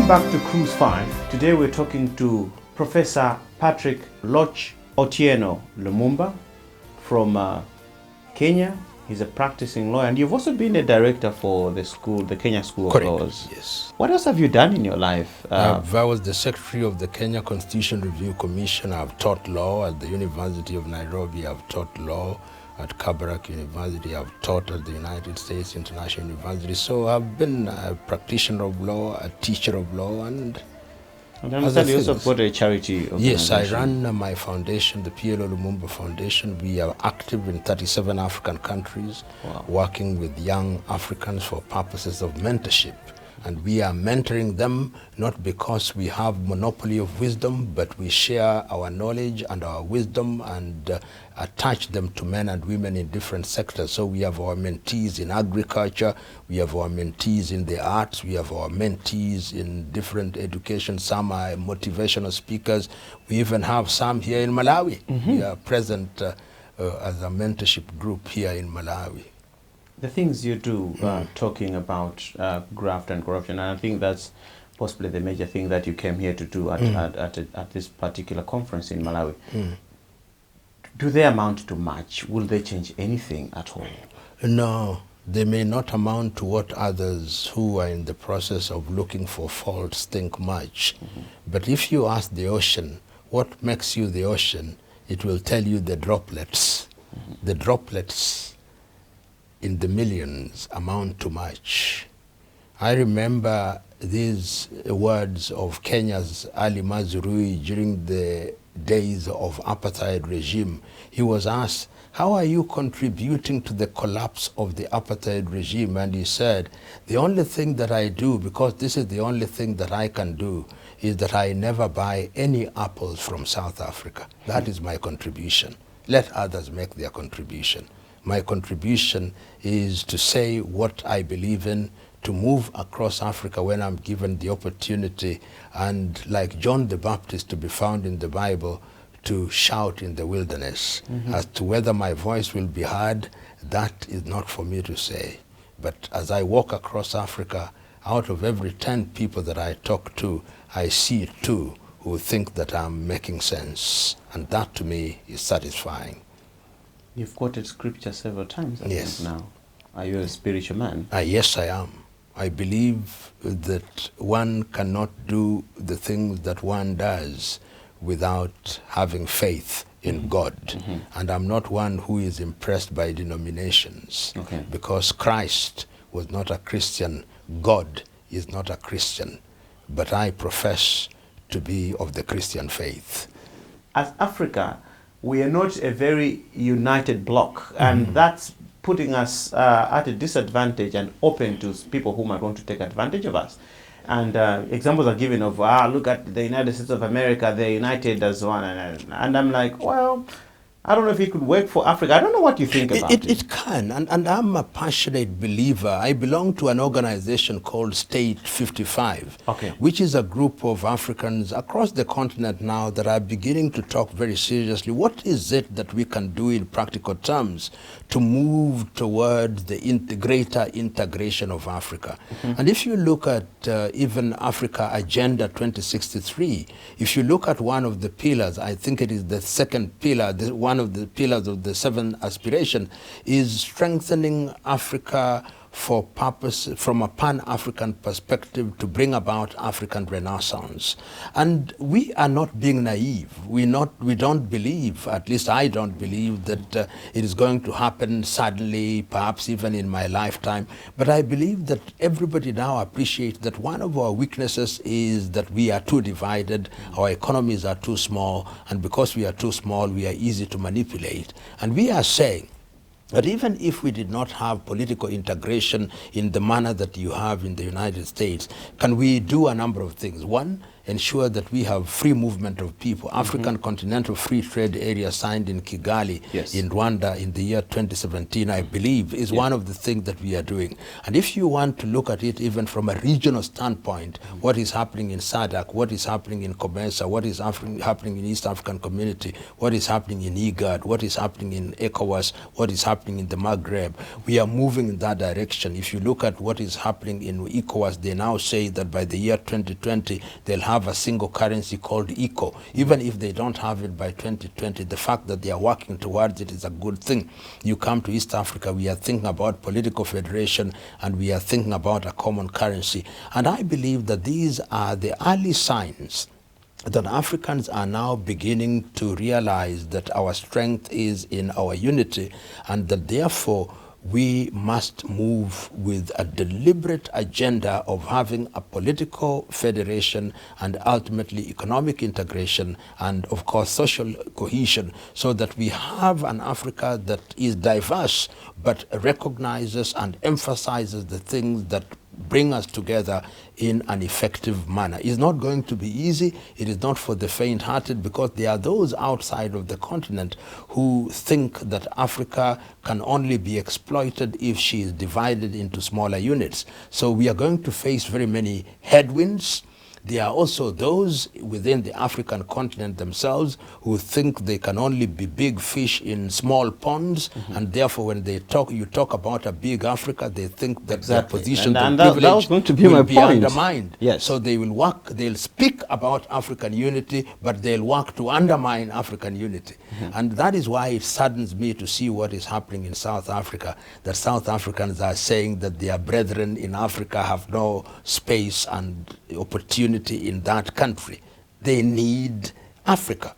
Welcome back to Cruise 5. Today we're talking to Professor Patrick Loch Otienno Lumumba from Kenya. He's a practicing lawyer, and you've also been a director for the school, the Kenya School Correct. of Laws. Yes. What else have you done in your life? I was the secretary of the Kenya Constitution Review Commission. I've taught law at the University of Nairobi. I've taught law at Kabarak University. I've taught at the United States International University. So I've been a practitioner of law, a teacher of law, and I understand you also things. got a charity Yes, I organization. run my foundation, the PLO Lumumba Foundation. We are active in 37 African countries, Wow. working with young Africans for purposes of mentorship. And we are mentoring them not because we have monopoly of wisdom, but we share our knowledge and our wisdom and attach them to men and women in different sectors. So we have our mentees in agriculture, we have our mentees in the arts, we have our mentees in different education. Some are motivational speakers. We even have some here in Malawi. We are present as a mentorship group here in Malawi. The things you do, talking about graft and corruption, and I think that's possibly the major thing that you came here to do at this particular conference in Malawi. Do they amount to much? Will they change anything at all? No, they may not amount to what others who are in the process of looking for faults think much. But if you ask the ocean, what makes you the ocean, it will tell you the droplets. The droplets in the millions amount to much. I remember these words of Kenya's Ali Mazrui during the days of apartheid regime. He was asked, how are you contributing to the collapse of the apartheid regime? And he said, the only thing that I do, because this is the only thing that I can do, is that I never buy any apples from South Africa. That is my contribution. Let others make their contribution. My contribution is to say what I believe in, to move across Africa when I'm given the opportunity, and like John the Baptist to be found in the Bible, to shout in the wilderness. As to whether my voice will be heard, that is not for me to say. But as I walk across Africa, out of every 10 people that I talk to, I see 2 who think that I'm making sense. And that to me is satisfying. You've quoted scripture several times, I Yes. think now. Are you a spiritual man? Yes, I am. I believe that one cannot do the things that one does without having faith in God. And I'm not one who is impressed by denominations. Okay. Because Christ was not a Christian, God is not a Christian. But I profess to be of the Christian faith. As Africa, we are not a very united bloc, and that's putting us at a disadvantage and open to people who might want to take advantage of us. And examples are given of, look at the United States of America, they're united as one. And I'm like, well, I don't know if it could work for Africa. I don't know what you think about it. It can, and I'm a passionate believer. I belong to an organization called State 55, Okay. which is a group of Africans across the continent now that are beginning to talk very seriously. What is it that we can do in practical terms to move towards the greater integration of Africa? And if you look at even Africa Agenda 2063, if you look at one of the pillars, I think it is the second pillar, one of the pillars of the 7 aspiration, is strengthening Africa for purpose, from a pan-African perspective, to bring about African renaissance. And we are not being naive. We don't believe, at least I don't believe, that it is going to happen suddenly, perhaps even in my lifetime. But I believe that everybody now appreciates that one of our weaknesses is that we are too divided, our economies are too small, and because we are too small, we are easy to manipulate. And we are saying, but even if we did not have political integration in the manner that you have in the United States, can we do a number of things? One, ensure that we have free movement of people. African Continental Free Trade Area signed in Kigali, Yes. in Rwanda in the year 2017, I believe, is one of the things that we are doing. And if you want to look at it even from a regional standpoint, what is happening in SADC, what is happening in COMESA, what is happening in East African Community, what is happening in IGAD, what is happening in ECOWAS, what is happening happening in the Maghreb. We are moving in that direction. If you look at what is happening in ECOWAS, they now say that by the year 2020, they'll have a single currency called ECO. Even if they don't have it by 2020, the fact that they are working towards it is a good thing. You come to East Africa, we are thinking about political federation, and we are thinking about a common currency. And I believe that these are the early signs that Africans are now beginning to realize that our strength is in our unity, and that therefore we must move with a deliberate agenda of having a political federation and ultimately economic integration and, of course, social cohesion, so that we have an Africa that is diverse but recognizes and emphasizes the things that bring us together in an effective manner. It's not going to be easy. It is not for the faint-hearted, because there are those outside of the continent who think that Africa can only be exploited if she is divided into smaller units. So we are going to face very many headwinds. There are also those within the African continent themselves who think they can only be big fish in small ponds, and therefore when you talk about a big Africa, they think that their position and of privilege that was going to be will my be point. undermined. Yes. So they'll speak about African unity, but they'll work to undermine African unity. And that is why it saddens me to see what is happening in South Africa, that South Africans are saying that their brethren in Africa have no space and opportunity in that country. They need Africa.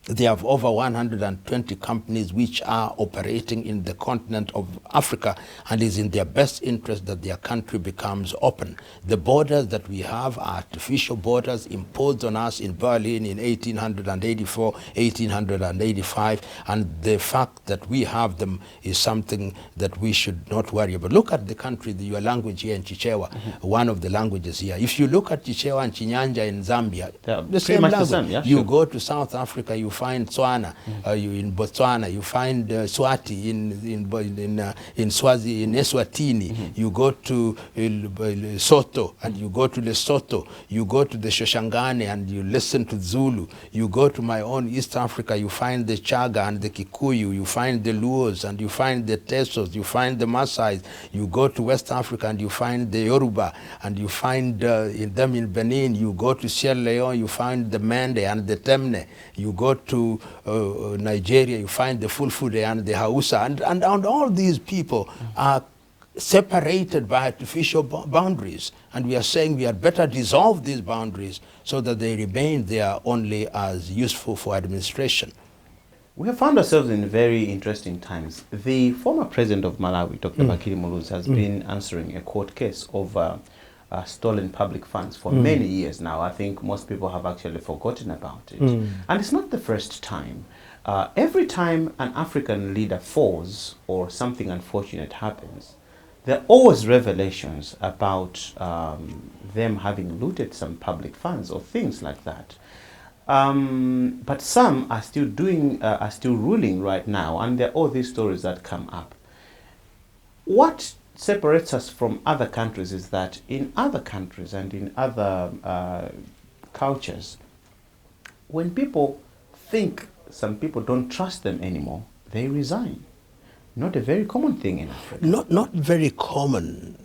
They have over 120 companies which are operating in the continent of Africa, and it is in their best interest that their country becomes open. The borders that we have are artificial borders imposed on us in Berlin in 1884, 1885, and the fact that we have them is something that we should not worry about. Look at the country, your language here in Chichewa, one of the languages here. If you look at Chichewa and Chinyanja in Zambia, the same language. You go to South Africa, you find Tswana, you in Botswana, you find Swati in Swazi, in Eswatini, you go to Lesotho and you go to Lesotho, you go to the Shoshangane and you listen to Zulu, you go to my own East Africa, you find the Chaga and the Kikuyu, you find the Luos and you find the Tesos, you find the Maasais, you go to West Africa and you find the Yoruba, and you find them in Benin, you go to Sierra Leone, you find the Mende and the Temne, you go to Nigeria, you find the Fulfude and the Hausa, and all these people are separated by artificial boundaries, and we are saying we had better dissolve these boundaries so that they remain there only as useful for administration. We have found ourselves in very interesting times. The former president of Malawi, Dr. Bakiri Muluzi, has been answering a court case over stolen public funds for many years now. I think most people have actually forgotten about it. And it's not the first time. Every time an African leader falls or something unfortunate happens, there are always revelations about them having looted some public funds or things like that. But some are still ruling right now, and there are all these stories that come up. What separates us from other countries is that in other countries and in other cultures, when people think some people don't trust them anymore, they resign. Not a very common thing in Africa. Not very common.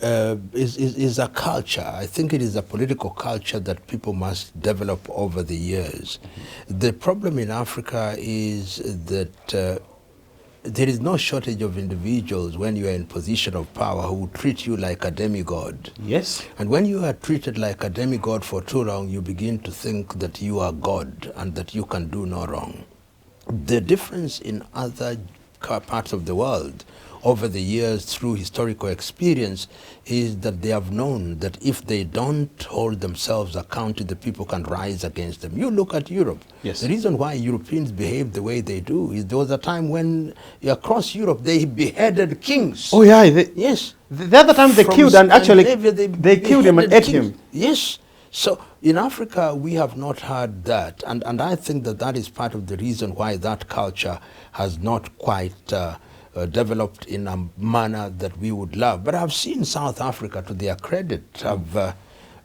Is a culture. I think it is a political culture that people must develop over the years. The problem in Africa is that there is no shortage of individuals when you are in position of power who treat you like a demigod. Yes. And when you are treated like a demigod for too long, you begin to think that you are God and that you can do no wrong. The difference in other parts of the world over the years through historical experience is that they have known that if they don't hold themselves accountable, the people can rise against them. You look at Europe. Yes. The reason why Europeans behave the way they do is there was a time when across Europe they beheaded kings. Oh yeah, yes. The other time they killed, and actually they killed him and ate him. Yes. So in Africa, we have not had that. And I think that that is part of the reason why that culture has not quite developed in a manner that we would love. But I've seen South Africa, to their credit, have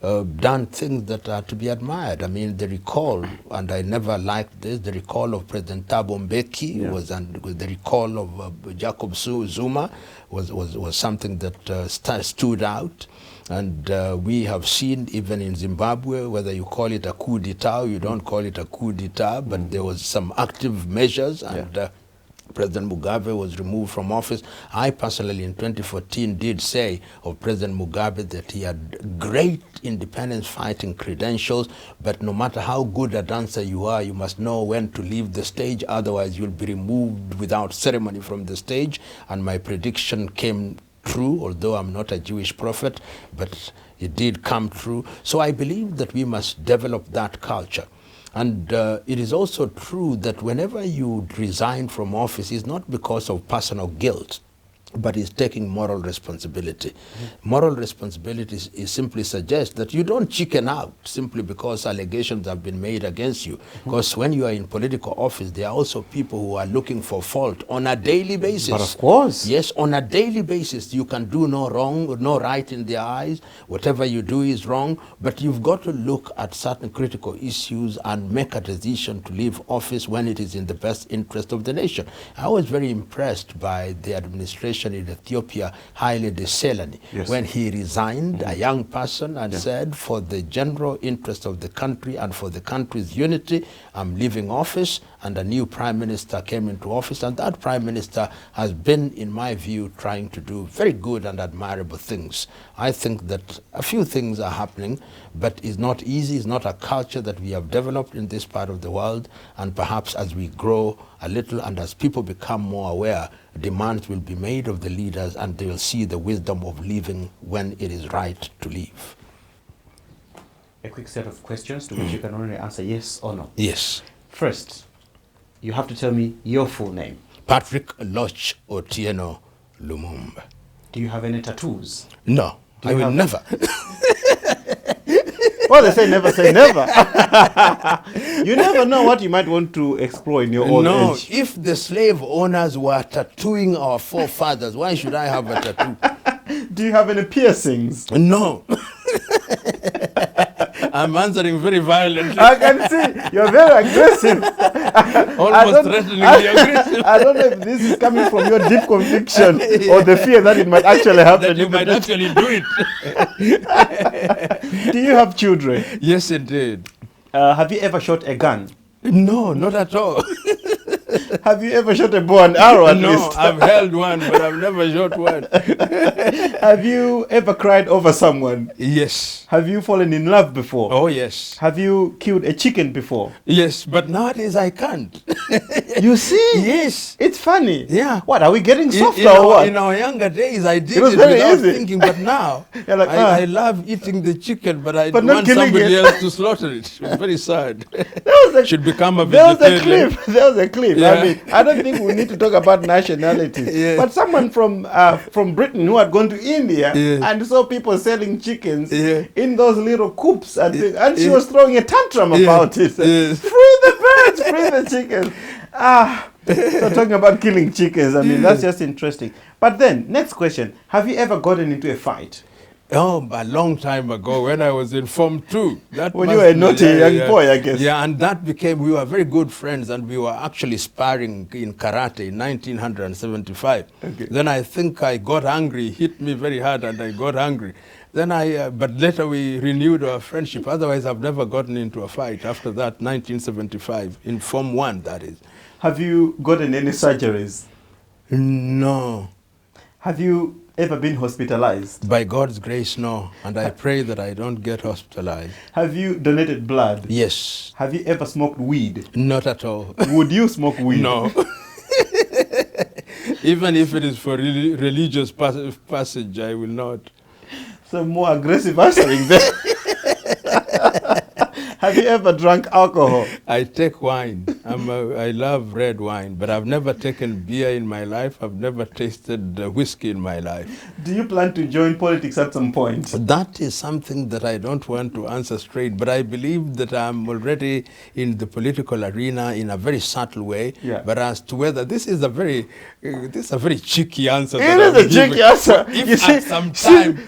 done things that are to be admired. I mean, the recall, and I never liked this, the recall of President Thabo Mbeki with the recall of Jacob Zuma was something that stood out. And we have seen even in Zimbabwe, whether you call it a coup d'etat or you don't call it a coup d'etat, but there was some active measures, and President Mugabe was removed from office. I personally in 2014 did say of President Mugabe that he had great independence fighting credentials, but no matter how good a dancer you are, you must know when to leave the stage, otherwise you'll be removed without ceremony from the stage. And my prediction came true, although I'm not a Jewish prophet, but it did come true. So I believe that we must develop that culture. And it is also true that whenever you resign from office, it's not because of personal guilt, but it's taking moral responsibility. Moral responsibility is simply suggests that you don't chicken out simply because allegations have been made against you. Because when you are in political office, there are also people who are looking for fault on a daily basis. But of course. Yes, on a daily basis. You can do no wrong, no right in their eyes. Whatever you do is wrong. But you've got to look at certain critical issues and make a decision to leave office when it is in the best interest of the nation. I was very impressed by the administration in Ethiopia, Haile Selassie, when he resigned, a young person, and said, for the general interest of the country and for the country's unity, I'm leaving office, and a new prime minister came into office, and that prime minister has been, in my view, trying to do very good and admirable things. I think that a few things are happening, but it's not easy. It's not a culture that we have developed in this part of the world, and perhaps as we grow a little and as people become more aware, demands will be made of the leaders, and they will see the wisdom of leaving when it is right to leave. A quick set of questions to which you can only answer yes or no. Yes. First, you have to tell me your full name. Patrick Loch Otienno Lumumba. Do you have any tattoos? No, I will never. Well, they say never say never. You never know what you might want to explore in your old age. If the slave owners were tattooing our forefathers, why should I have a tattoo? Do you have any piercings? No. I'm answering very violently. I can see you're very aggressive. Almost threateningly aggressive. I don't know if this is coming from your deep conviction or the fear that it might actually happen. That you might actually do it. Do you have children? Yes, indeed. Have you ever shot a gun? No, not at all. Have you ever shot a bow and arrow at least? No, I've held one, but I've never shot one. Have you ever cried over someone? Yes. Have you fallen in love before? Oh, yes. Have you killed a chicken before? Yes, but nowadays I can't. You see? Yes. It's funny. Yeah. What, are we getting softer or what? In our younger days, I did it very without easy. thinking, but now like, I love eating the chicken, but I but want somebody else to slaughter it. It's very sad. Should become a vegetarian. There was a clip. Yeah. I mean, I don't think we need to talk about nationalities. Yeah. But someone from Britain who had gone to India and saw people selling chickens in those little coops and she was throwing a tantrum about it. Free the birds, free the chickens. So talking about killing chickens, I mean, that's just interesting. But then, next question. Have you ever gotten into a fight? Oh, a long time ago when I was in Form 2. When you were a naughty young boy, I guess. Yeah, and that became, we were very good friends, and we were actually sparring in karate in 1975. Okay. Then I think I got angry, hit me very hard, and I got angry. Then but later we renewed our friendship. Otherwise, I've never gotten into a fight after that, 1975, in Form 1, that is. Have you gotten any surgeries? No. Have you ever been hospitalized? By God's grace, no. And I pray that I don't get hospitalized. Have you donated blood? Yes. Have you ever smoked weed? Not at all. Would you smoke weed? No. Even if it is for religious passage, I will not. So more aggressive answering there. Have you ever drunk alcohol? I take wine. I love red wine, but I've never taken beer in my life. I've never tasted whiskey in my life. Do you plan to join politics at some point? That is something that I don't want to answer straight, but I believe that I'm already in the political arena in a very subtle way. Yeah. But as to whether this is a very cheeky answer. It is a cheeky answer. If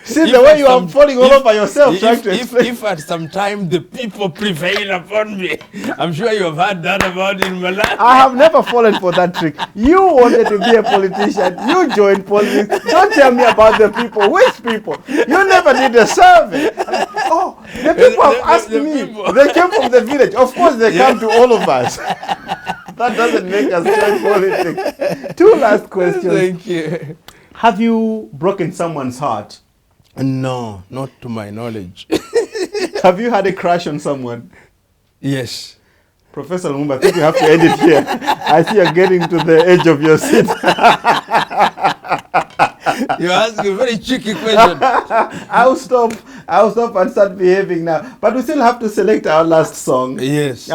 see the way you are falling all over yourself trying to explain. If at some time the people prevail upon me, I'm sure you have heard that about in Malawi. I have never fallen for that trick. You wanted to be a politician. You joined politics. Don't tell me about the people. Which people? You never did a survey. Oh, the people have asked me. They came from the village. Of course, they come to all of us. That doesn't make us join politics. 2 last questions. Thank you. Have you broken someone's heart? No, not to my knowledge. Have you had a crush on someone? Yes. Professor Lumumba, I think you have to end it here. I see you're getting to the edge of your seat. You ask a very tricky question. I'll stop and start behaving now. But we still have to select our last song. Yes.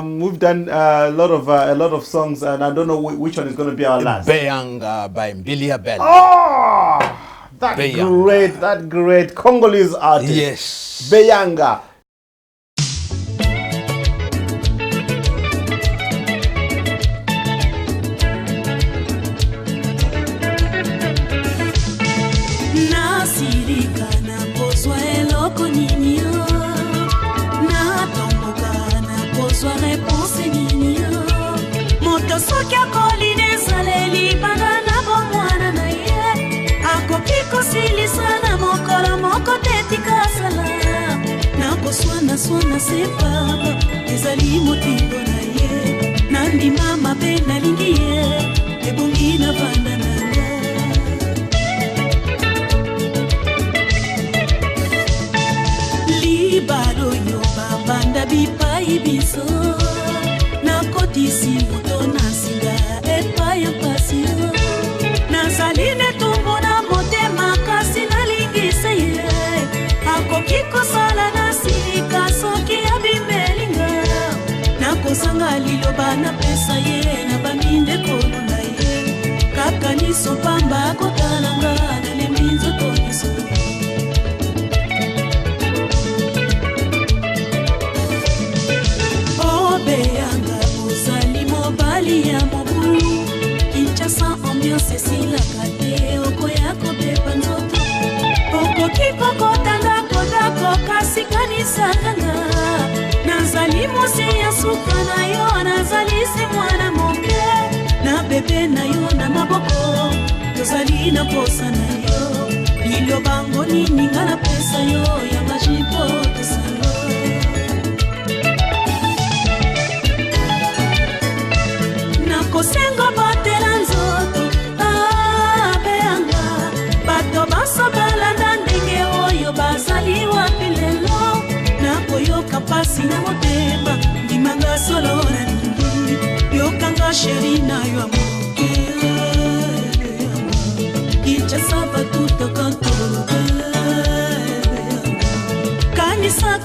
We've done a lot of songs, and I don't know which one is going to be our last. Beyanga by Mbilia Bell. Oh, that great Congolese artist. Yes. Beyanga. Swana sepa ezali motindo na ye nandi mama pe nalingi ye ebongi na banda na ye libalo yo babanda bipai biso nakotisi moto na singa epai ya pasi yo nazali netumbu na motema kasi nalingisa ye akoki kosala na kosanga liloba na pesa ye na baminde kolo na ye kaka niso pamba kotalanga na leminzo toniso Beyanga ozali mobali ya mobu Kinshasa ambiance esilaka te okoya kobepa nzoto okoki kokotanga kodako kasi kanisanga nazali mosi ya suka na yo nazali se mwana moke na bebe na yo na maboko tozali na posa na yo lilo bango nini nga na pesa yo ya majipo tosalo nakosengo batela nzoto Beyanga bato basobala na ndenge oyo bazali wapi lelo nakoyoka pasi na motema ndimanga solo na ningi yokanga sheri na yo amoke Kinshasa batuta kantolo kanisa